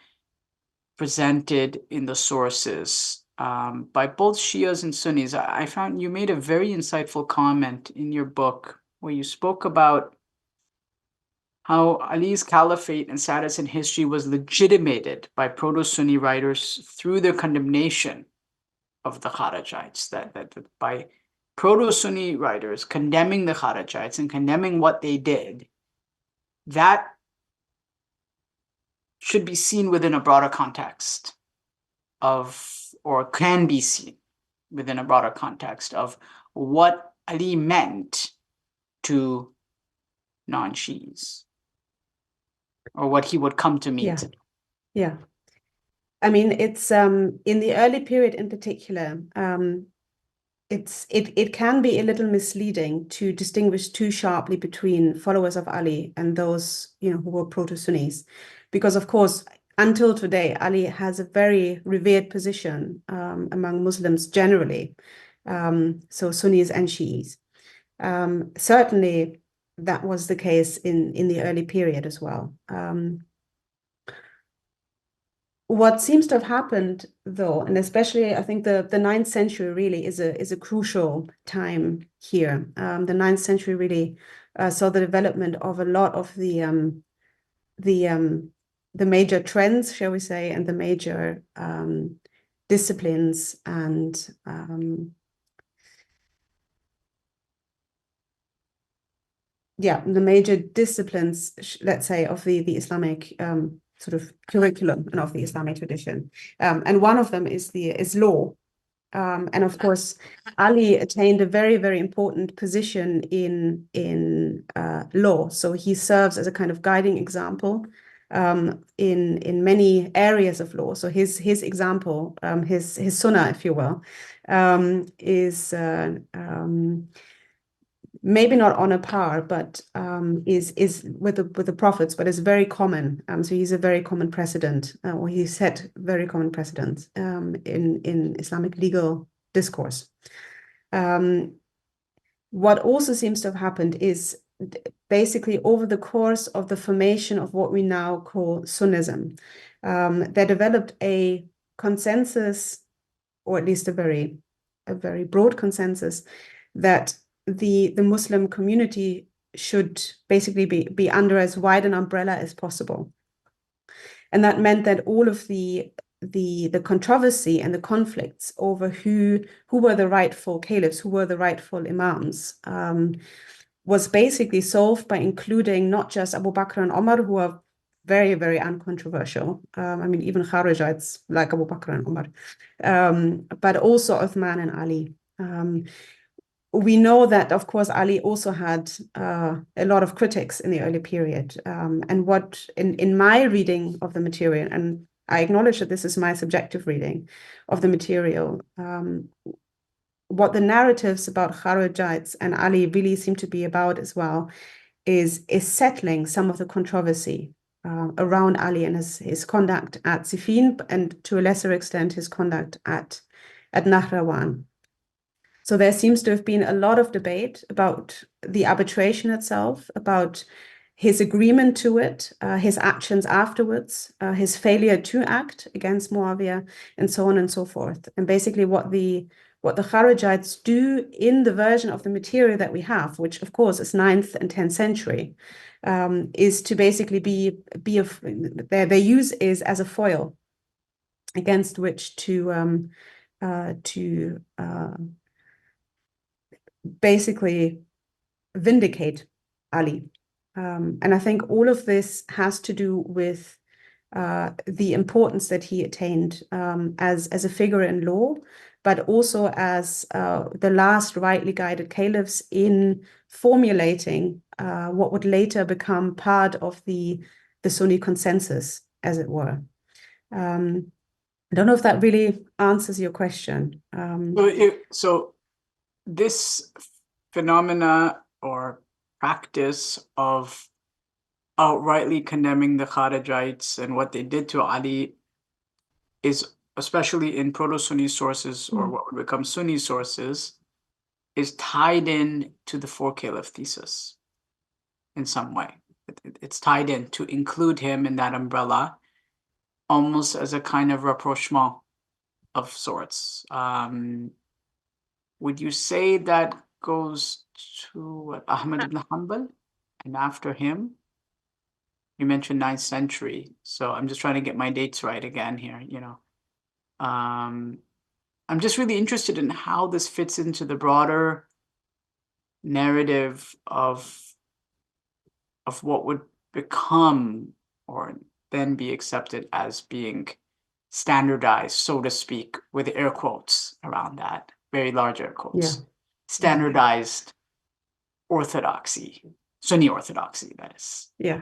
presented in the sources by both Shias and Sunnis. I found you made a very insightful comment in your book where you spoke about how Ali's caliphate and status in history was legitimated by proto-Sunni writers through their condemnation of the Kharijites, that by proto-Sunni writers condemning the Kharijites and condemning what they did, that should be seen within a broader context or can be seen within a broader context of what Ali meant to non-Shi'is, or what he would come to mean. Yeah. Yeah. I mean, it's in the early period in particular, it can be a little misleading to distinguish too sharply between followers of Ali and those, who were proto-Sunnis, because of course, until today, Ali has a very revered position among Muslims generally, so Sunnis and Shi'is. Certainly, that was the case in the early period as well. What seems to have happened, though, and especially I think the 9th century really is a crucial time here. The 9th century really saw the development of a lot of the major trends, shall we say, and the major disciplines and the major disciplines, let's say, of the Islamic sort of curriculum and of the Islamic tradition. And one of them is law. And of course, Ali attained a very, very important position in law. So he serves as a kind of guiding example in many areas of law. So his example, his sunnah, if you will, is maybe not on a par, but is with the prophets, but is very common. So he's a very common precedent, or he set very common precedents in Islamic legal discourse. What also seems to have happened is basically over the course of the formation of what we now call Sunnism, there developed a consensus, or at least a very broad consensus, that the Muslim community should basically be under as wide an umbrella as possible. And that meant that all of the controversy and the conflicts over who were the rightful caliphs, who were the rightful imams, was basically solved by including not just Abu Bakr and Omar, who are very, very uncontroversial. I mean, even Kharijites like Abu Bakr and Omar, but also Uthman and Ali. We know that, of course, Ali also had a lot of critics in the early period. And what, in my reading of the material, and I acknowledge that this is my subjective reading of the material, what the narratives about Kharijites and Ali really seem to be about as well is settling some of the controversy around Ali and his conduct at Siffin, and to a lesser extent, his conduct at Nahrawan. So there seems to have been a lot of debate about the arbitration itself, about his agreement to it, his actions afterwards, his failure to act against Muawiyah, and so on and so forth. And basically what the Kharijites do in the version of the material that we have, which of course is 9th and 10th century, is to basically their use is as a foil against which to basically vindicate Ali. And I think all of this has to do with the importance that he attained as a figure in law, but also as the last rightly guided caliphs in formulating what would later become part of the Sunni consensus, as it were. I don't know if that really answers your question. So this phenomena or practice of outrightly condemning the Kharijites and what they did to Ali is, especially in proto-Sunni sources or what would become Sunni sources, is tied in to the four caliph thesis in some way. It's tied in to include him in that umbrella, almost as a kind of rapprochement of sorts. Would you say that goes to Ahmad ibn Hanbal? And after him, you mentioned 9th century. So I'm just trying to get my dates right again here, you know. I'm just really interested in how this fits into the broader narrative of what would become or then be accepted as being standardized, so to speak, with air quotes around that, very large air quotes. Yeah. Standardized orthodoxy, Sunni orthodoxy, that is. Yeah.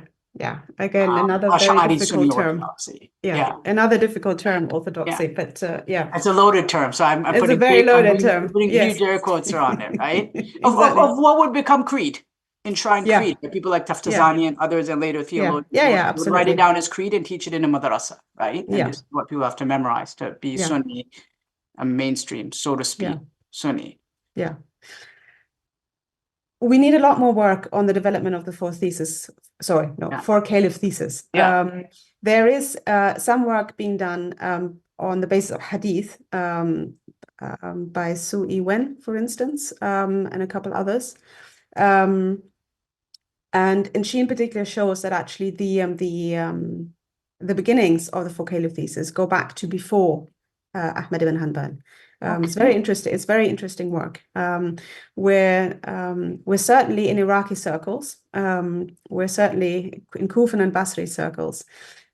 Again, another very Ash'ari difficult Sunni term. orthodoxy. Yeah, another difficult term, orthodoxy, but yeah. It's a loaded term, so I'm It's putting a very loaded I'm term. putting Yes. huge air quotes around it, right? Exactly. Of what would become creed, enshrined Yeah. creed. People like Taftazani and others and later theologians Yeah, would write absolutely. it down as creed and teach it in a madrasa, right? And Yeah. this is what people have to memorize to be Yeah. Sunni, mainstream, so to speak, Sunni. Yeah. We need a lot more work on the development of the four caliph thesis. There is some work being done on the basis of hadith by Sui Wen, for instance, and a couple others. And she in particular shows that actually the beginnings of the four caliph thesis go back to before Ahmad ibn Hanbal. It's very interesting. It's very interesting work. We're certainly in Iraqi circles. We're certainly in Kufan and Basri circles.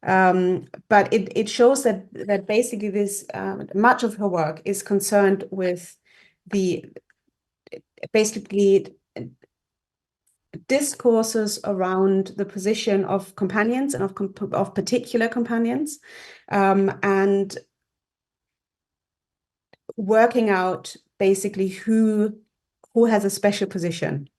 But it shows that basically this much of her work is concerned with the basically discourses around the position of companions and of particular companions, and working out basically who has a special position.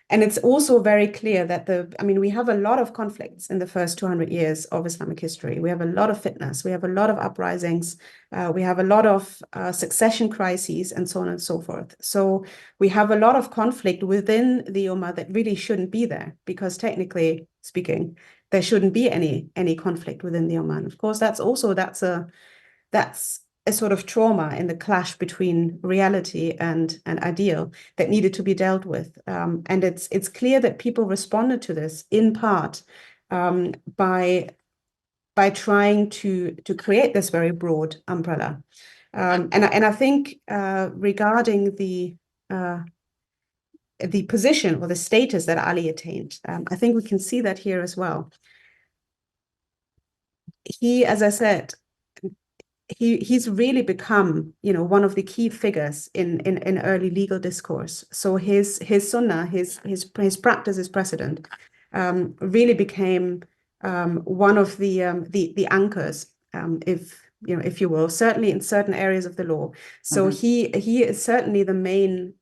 And it's also very clear that we have a lot of conflicts in the first 200 years of Islamic history. We have a lot of fitness, we have a lot of uprisings, we have a lot of succession crises, and so on and so forth. So we have a lot of conflict within the Ummah that really shouldn't be there, because technically speaking, there shouldn't be any conflict within the Ummah. And of course, that's a sort of trauma in the clash between reality and ideal that needed to be dealt with. And it's clear that people responded to this in part by trying to create this very broad umbrella. And I think regarding the position or the status that Ali attained, I think we can see that here as well. He, as I said, he's really become, one of the key figures in early legal discourse. So his sunnah, his practice as precedent, really became one of the anchors, if you will, certainly in certain areas of the law. So he is certainly the main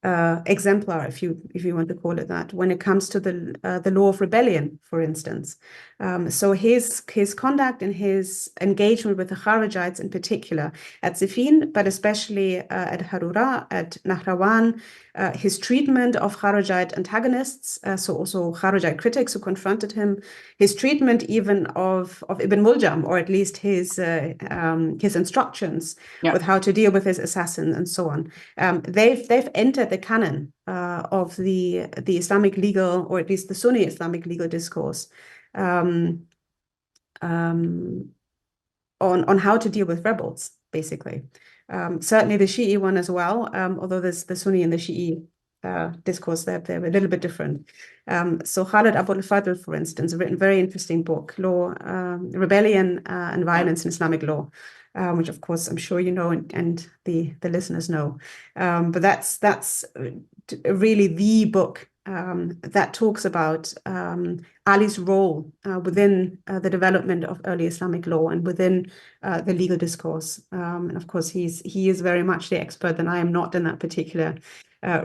exemplar, if you want to call it that, when it comes to the law of rebellion, for instance. So his conduct and his engagement with the Kharijites in particular at Siffin, but especially at Harura, at Nahrawan, his treatment of Kharijite antagonists, so also Kharijite critics who confronted him, his treatment even of Ibn Muljam, or at least his instructions with how to deal with his assassin and so on. They've entered the canon of the Islamic legal, or at least the Sunni Islamic legal discourse on how to deal with rebels, basically. Certainly the Shi'i one as well, although there's the Sunni and the Shi'i discourse, they're a little bit different. So Khalid Abul Fadl, for instance, written a very interesting book, Rebellion and Violence in Islamic Law, which of course I'm sure you know and the listeners know. But that's really the book that talks about Ali's role within the development of early Islamic law and within the legal discourse. And of course, he is very much the expert, and I am not in that particular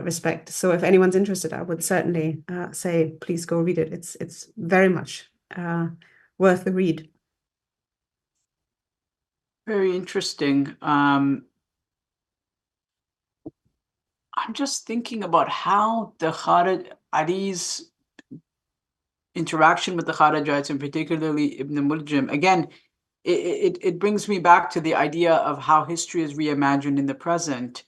respect. So if anyone's interested, I would certainly say, please go read it. It's very much worth the read. Very interesting. I'm just thinking about how the Ali's interaction with the Kharijites, and particularly Ibn Muljim, again, it brings me back to the idea of how history is reimagined in the present.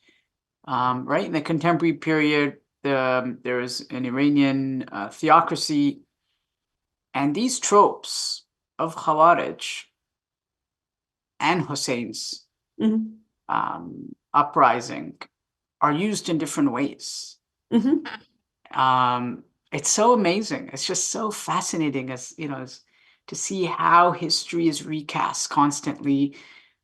Right, in the contemporary period, there is an Iranian theocracy, and these tropes of Khawarij and Hussein's uprising are used in different ways. It's so amazing. It's just so fascinating, as to see how history is recast constantly,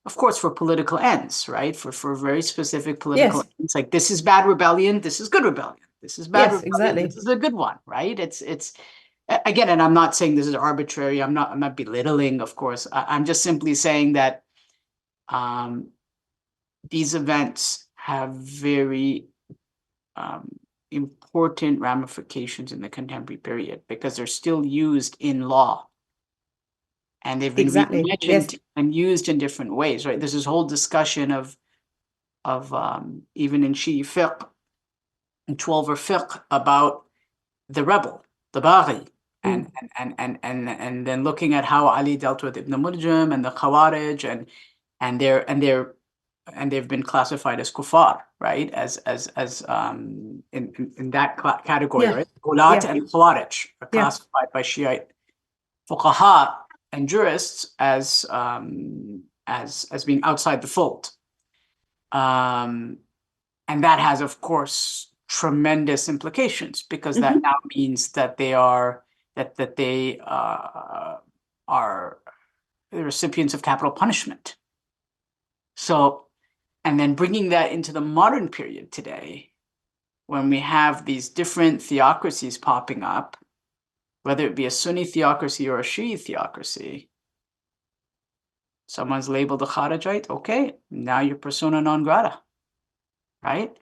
of course, for political ends, right? For very specific political ends. Like, this is bad rebellion, this is good rebellion. This is bad rebellion, exactly. This is a good one, right? It's again, and I'm not saying this is arbitrary. I'm not belittling, of course. I'm just simply saying that these events have very important ramifications in the contemporary period, because they're still used in law, and they've been reimagined and used in different ways, right? There's this whole discussion of even in Shi'i fiqh, in 12er fiqh, about the rebel, the Baghi, and then looking at how Ali dealt with Ibn Muljim and the Khawarij, and they've been classified as kuffar, right? As in that category, right? Ghulat and Khawarij are classified by Shiite fuqaha and jurists as being outside the fold. And that has, of course, tremendous implications, because that now means that they are the recipients of capital punishment. So, and then bringing that into the modern period today, when we have these different theocracies popping up, whether it be a Sunni theocracy or a Shi'i theocracy, someone's labeled a Kharijite, okay, now you're persona non grata, right?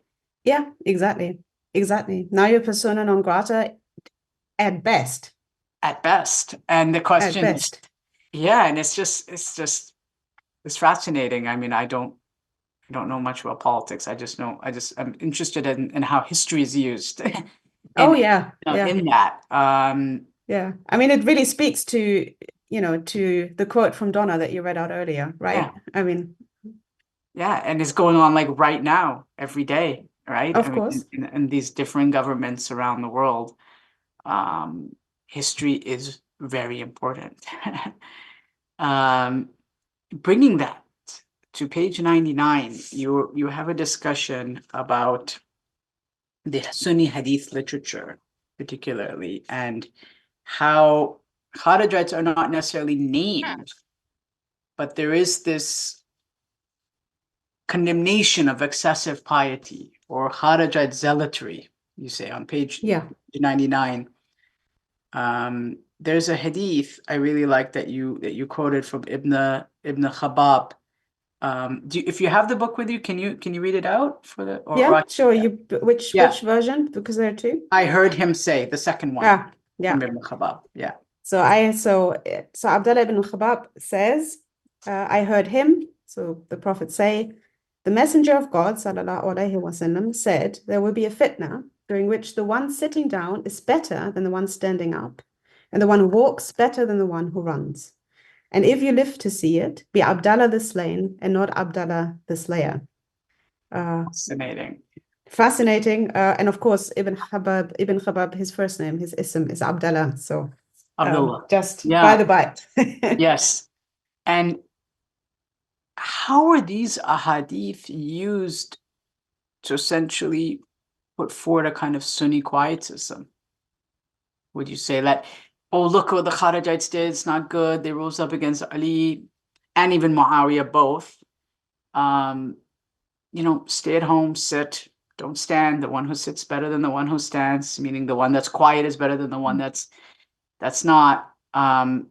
Yeah, exactly. Now you're persona non grata at best. At best. And the question is, and it's fascinating. I mean, I don't know much about politics. I'm interested in how history is used. In that. I mean, it really speaks to the quote from Donna that you read out earlier, right? I mean, and it's going on like right now, every day, right? Of course. In these different governments around the world, history is very important. Bringing that to page 99, you have a discussion about the Sunni Hadith literature, particularly, and how Kharijites are not necessarily named, but there is this condemnation of excessive piety, or Kharijite zealotry, you say on page 99. There's a hadith I really like that you quoted from Ibn Khabab. If you have the book with you, can you read it out for the? Sure. Which version? Because there are two. I heard him say the second one. From Ibn Khabab. So Abdullah ibn Khabab says, I heard him, so the Prophet, say, the Messenger of God, sallallahu alaihi wasallam, said, there will be a fitna during which the one sitting down is better than the one standing up, and the one who walks better than the one who runs. And if you live to see it, be Abdallah the slain and not Abdallah the slayer. Fascinating. And of course, Ibn Khabab, his first name, his ism is Abdallah. So just by the by. Yes. And how are these ahadith used to essentially put forward a kind of Sunni quietism? Would you say that, oh, look what the Kharijites did, it's not good, they rose up against Ali and even Muawiyah both, stay at home, sit, don't stand, the one who sits better than the one who stands, meaning the one that's quiet is better than the one that's not. I'm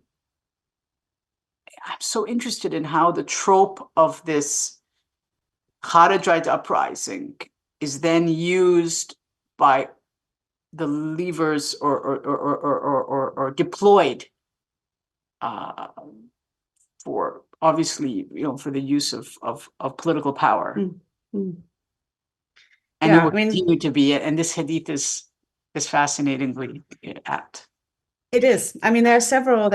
so interested in how the trope of this Kharijite uprising is then used by the levers or deployed for obviously, for the use of political power. Mm. And Yeah, it will I mean, continue to be it. And this hadith is fascinatingly apt. it is. I mean, there are several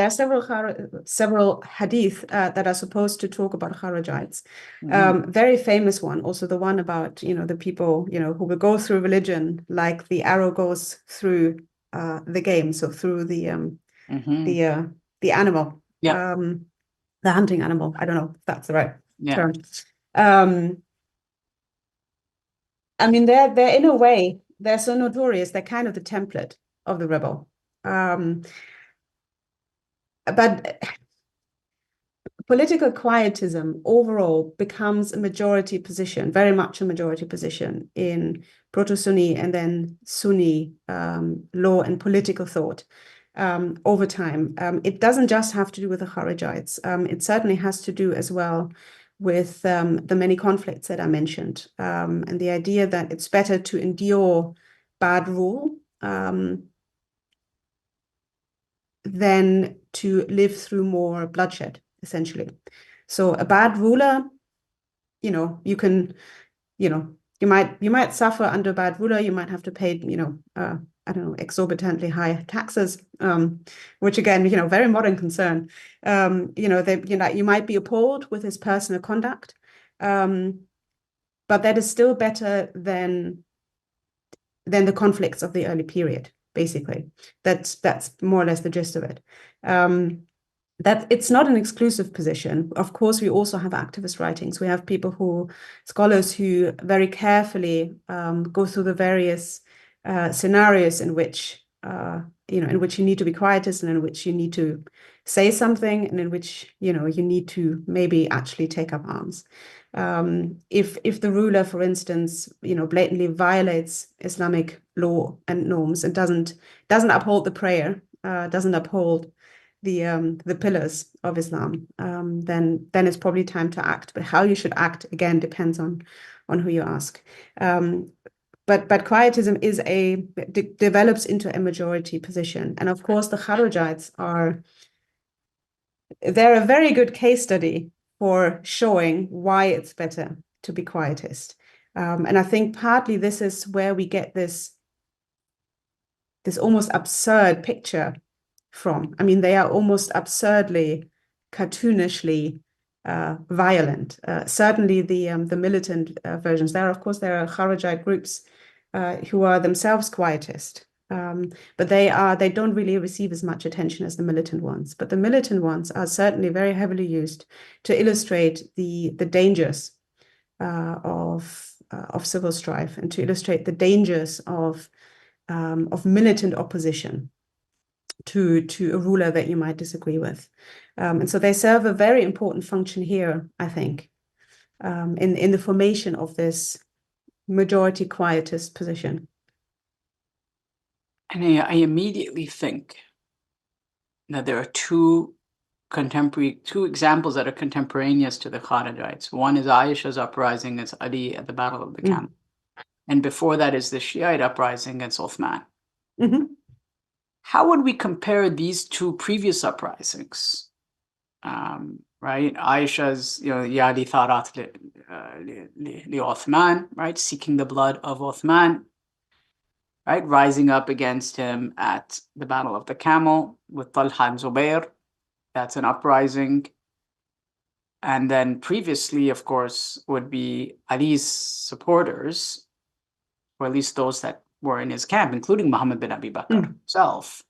hadith that are supposed to talk about Kharijites. Very famous one, also the one about, the people, who will go through religion like the arrow goes through the game, so through the animal, the hunting animal. I don't know if that's the right term. I mean, they're in a way, they're so notorious, they're kind of the template of the rebel. But political quietism overall becomes a majority position, very much a majority position in proto-Sunni and then Sunni law and political thought over time. It doesn't just have to do with the Kharijites. It certainly has to do as well with the many conflicts that I mentioned, and the idea that it's better to endure bad rule than to live through more bloodshed, essentially. So a bad ruler, you can, you might suffer under a bad ruler. You might have to pay, I don't know, exorbitantly high taxes, which again, very modern concern. You might be appalled with his personal conduct, but that is still better than the conflicts of the early period. Basically, that's more or less the gist of it. That it's not an exclusive position. Of course, we also have activist writings. We have scholars who very carefully go through the various scenarios in which you need to be quietist and in which you need to say something and in which you need to maybe actually take up arms. If the ruler, for instance, blatantly violates Islamic law and norms and doesn't uphold the prayer, doesn't uphold the pillars of Islam, then it's probably time to act. But how you should act again depends on who you ask. But quietism develops into a majority position, and of course the Kharijites they're a very good case study for showing why it's better to be quietist. And I think partly this is where we get this almost absurd picture from. I mean, they are almost absurdly, cartoonishly violent. Certainly the militant versions. There are Kharijite groups who are themselves quietist. But they don't really receive as much attention as the militant ones. But the militant ones are certainly very heavily used to illustrate the dangers of civil strife and to illustrate the dangers of militant opposition to a ruler that you might disagree with. And so they serve a very important function here, I think, in the formation of this majority quietist position. And I immediately think that there are two examples that are contemporaneous to the Kharijites. One is Aisha's uprising against Ali at the Battle of the Camel. And before that is the Shiite uprising against Uthman. How would we compare these two previous uprisings? Right? Aisha's, Yadi Tharat li Uthman, right? Seeking the blood of Uthman, right? Rising up against him at the Battle of the Camel with Talha and Zubair. That's an uprising. And then previously, of course, would be Ali's supporters, or at least those that were in his camp, including Muhammad bin Abi Bakr himself,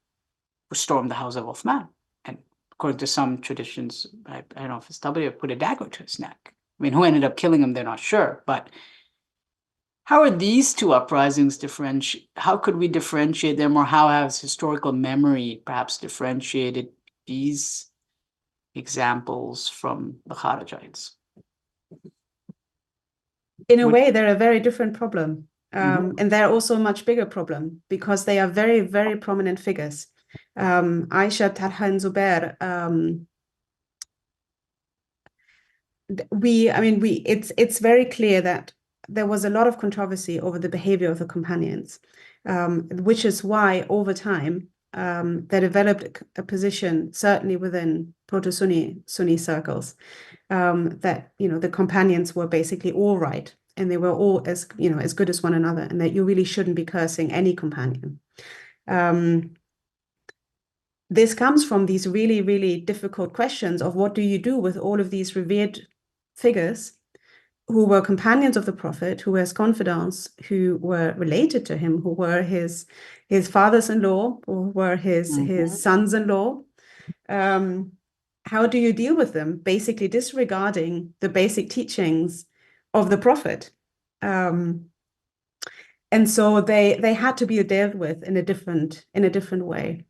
who stormed the house of Uthman. And according to some traditions, I don't know if it's W, put a dagger to his neck. I mean, who ended up killing him, they're not sure. But how are these two uprisings how could we differentiate them, or how has historical memory perhaps differentiated these examples from the Kharijites? In a way, they're a very different problem. And they're also a much bigger problem because they are very, very prominent figures. Aisha, Talha, and Zubair, it's very clear that there was a lot of controversy over the behavior of the companions, which is why over time they developed a position, certainly within proto-Sunni circles, that the companions were basically all right, and they were all as good as one another, and that you really shouldn't be cursing any companion. This comes from these really, really difficult questions of what do you do with all of these revered figures who were companions of the Prophet, who were his confidants, who were related to him, who were his fathers-in-law, or were his sons-in-law. How do you deal with them? Basically disregarding the basic teachings of the Prophet. And so they had to be dealt with in a different way.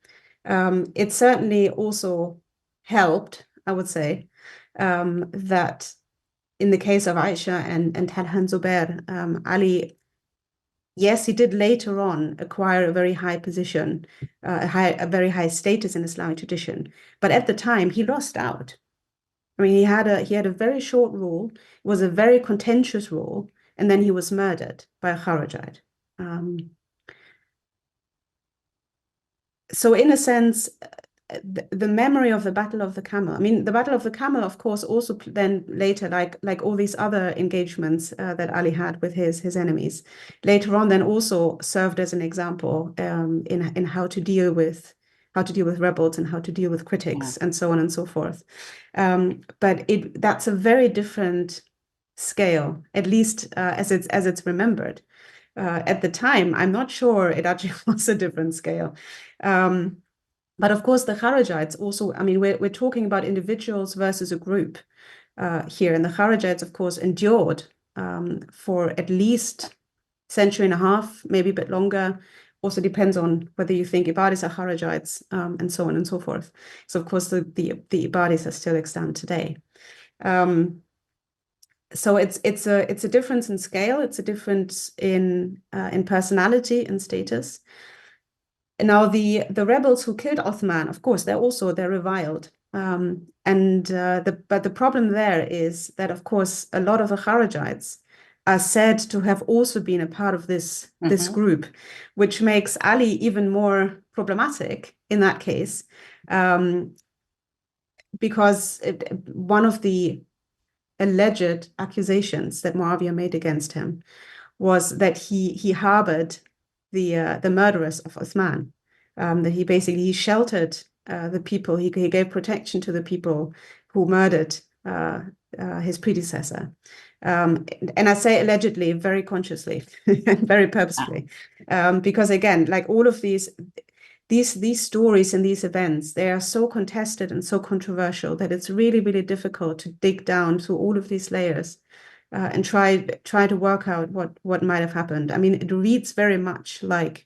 It certainly also helped, I would say, that in the case of Aisha and Talha and Zubair, Ali, yes, he did later on acquire a very high position, a very high status in Islamic tradition, but at the time he lost out. I mean, he had a very short rule. It was a very contentious rule, and then he was murdered by a Kharijite. So in a sense, the memory of the Battle of the Camel. I mean, the Battle of the Camel, of course, also then later, like all these other engagements that Ali had with his enemies, later on, then also served as an example in how to deal with rebels and how to deal with critics and so on and so forth. But that's a very different scale, at least as it's remembered. At the time, I'm not sure it actually was a different scale. But of course, the Kharijites also, I mean, we're talking about individuals versus a group here. And the Kharijites, of course, endured for at least a century and a half, maybe a bit longer. Also depends on whether you think Ibadis are Kharijites and so on and so forth. So, of course, the Ibadis are still extant today. So it's a difference in scale. It's a difference in personality and status. Now, the rebels who killed Uthman, of course, they're reviled. But the problem there is that, of course, a lot of the Kharijites are said to have also been a part of this group, which makes Ali even more problematic in that case, because one of the alleged accusations that Muawiyah made against him was that he harbored the murderers of Uthman, that he sheltered the people, he gave protection to the people who murdered his predecessor. And I say allegedly very consciously, very purposefully, because again, like all of these stories and these events, they are so contested and so controversial that it's really, really difficult to dig down through all of these layers and try to work out what might have happened. I mean, it reads very much like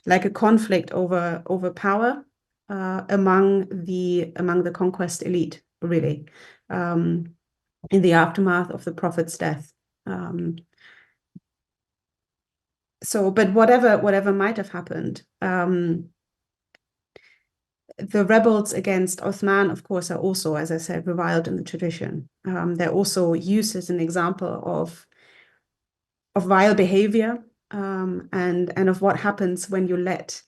a conflict over power among the conquest elite, really, in the aftermath of the Prophet's death. But whatever might have happened, the rebels against Uthman, of course, are also, as I said, reviled in the tradition. They're also used as an example of vile behavior and of what happens when you let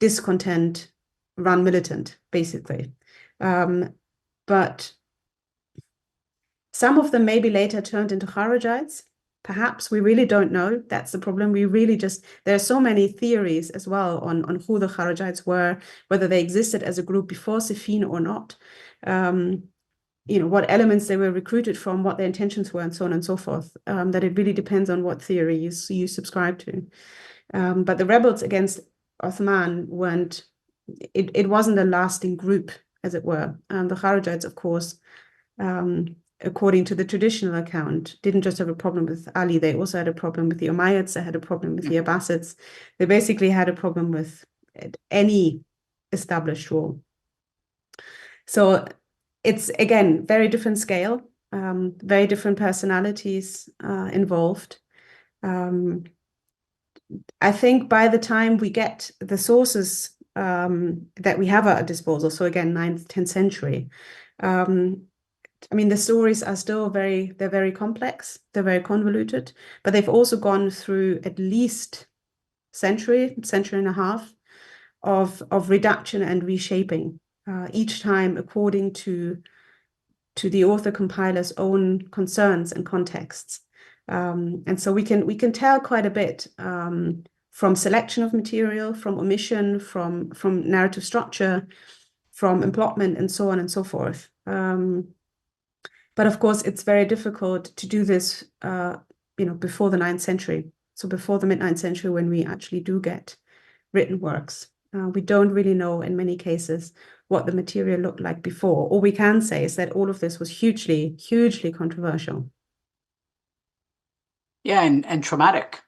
discontent run militant, basically. But some of them maybe later turned into Kharijites. Perhaps, we really don't know. That's the problem. There are so many theories as well on who the Kharijites were, whether they existed as a group before Siffin or not, what elements they were recruited from, what their intentions were, and so on and so forth, that it really depends on what theory you subscribe to. But the rebels against Uthman it wasn't a lasting group, as it were. The Kharijites, of course, according to the traditional account, didn't just have a problem with Ali, they also had a problem with the Umayyads, they had a problem with the Abbasids. They basically had a problem with any established rule. So it's, again, very different scale, very different personalities involved. I think by the time we get the sources that we have at our disposal, so again, 9th, 10th century, I mean, the stories are still they're very complex, they're very convoluted, but they've also gone through at least century and a half of reduction and reshaping, each time according to the author compiler's own concerns and contexts. And so we can tell quite a bit from selection of material, from omission, from narrative structure, from emplotment, and so on and so forth. But of course, it's very difficult to do this, before the 9th century. So before the mid-9th century, when we actually do get written works. We don't really know in many cases what the material looked like before. All we can say is that all of this was hugely, hugely controversial. Yeah, and traumatic,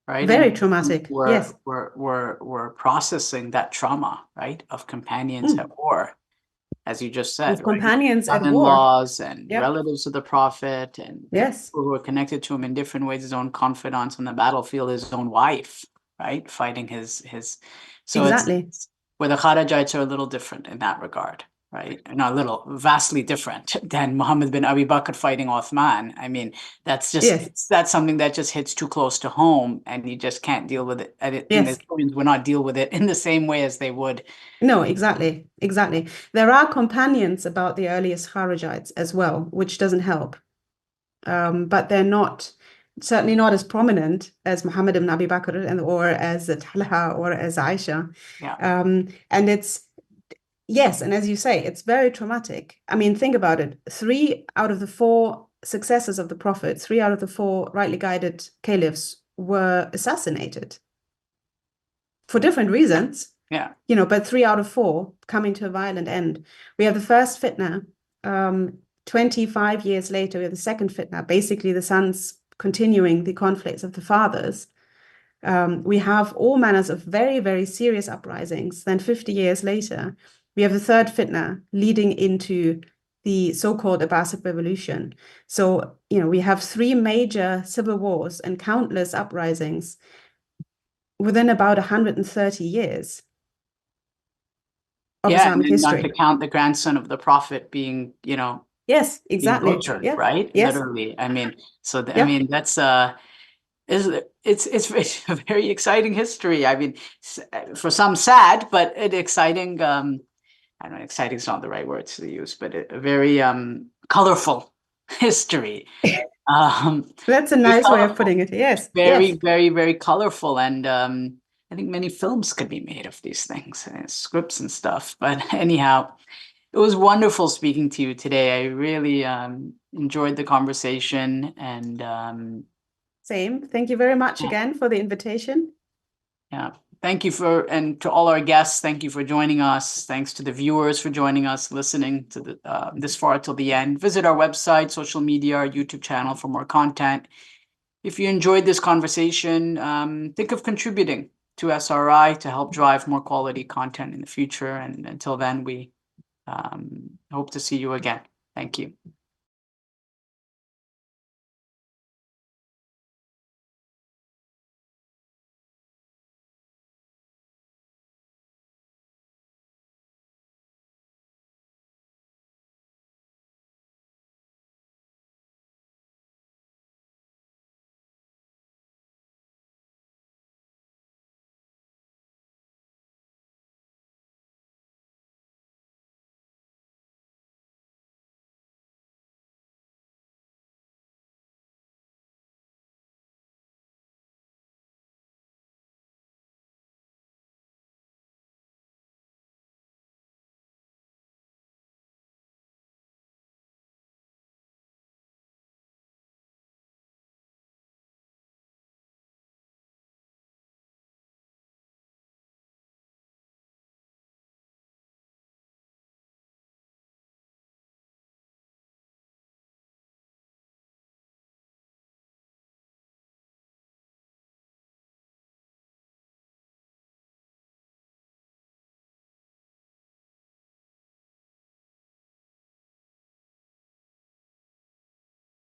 right? Very And traumatic, yes. we're processing that trauma, right, of companions at war, as you just said, With right? companions at war. Son-in-laws and Yep. relatives of the Prophet, and Yes. people who are connected to him in different ways, his own confidants on the battlefield, his own wife, right, fighting his. So Exactly. it's where the Kharijites are a little different in that regard, right? Not a little, vastly different than Muhammad bin Abi Bakr fighting Uthman. I mean, that's just Yes. that's something that just hits too close to home, and you just can't deal with it. And Yes. the historians would not deal with it in the same way as they would. No, exactly. There are companions about the earliest Kharijites as well, which doesn't help. But they're certainly not as prominent as Muhammad ibn Abi Bakr or as Talha or as Aisha. Yeah. And yes, and as you say, it's very traumatic. I mean, think about it. 3 out of the 4 successors of the Prophet, 3 out of the 4 rightly guided caliphs were assassinated for different reasons. Yeah. But 3 out of 4 coming to a violent end. We have the first fitna. 25 years later, we have the second fitna, basically the sons continuing the conflicts of the fathers. We have all manners of very, very serious uprisings. Then 50 years later, we have the third fitna leading into the so-called Abbasid revolution. So, we have 3 major civil wars and countless uprisings within about 130 years of Islamic history. Not to count the grandson of the Prophet being, Yes, exactly. butchered, Yeah. right? Yes. Literally. I mean, so Yeah. I mean, that's it's a very exciting history. I mean, for some sad, but an exciting. I don't know, exciting is not the right word to use, but a very colorful history. That's a nice way of putting it. Yes. Very, Yes. very, very colorful, and I think many films could be made of these things, scripts and stuff. But anyhow, it was wonderful speaking to you today. I really enjoyed the conversation, and Same. Thank you very much again for the invitation. yeah, thank you and to all our guests, thank you for joining us. Thanks to the viewers for joining us, listening to this far till the end. Visit our website, social media, our YouTube channel for more content. If you enjoyed this conversation, think of contributing to SRI to help drive more quality content in the future. And until then, we hope to see you again. Thank you.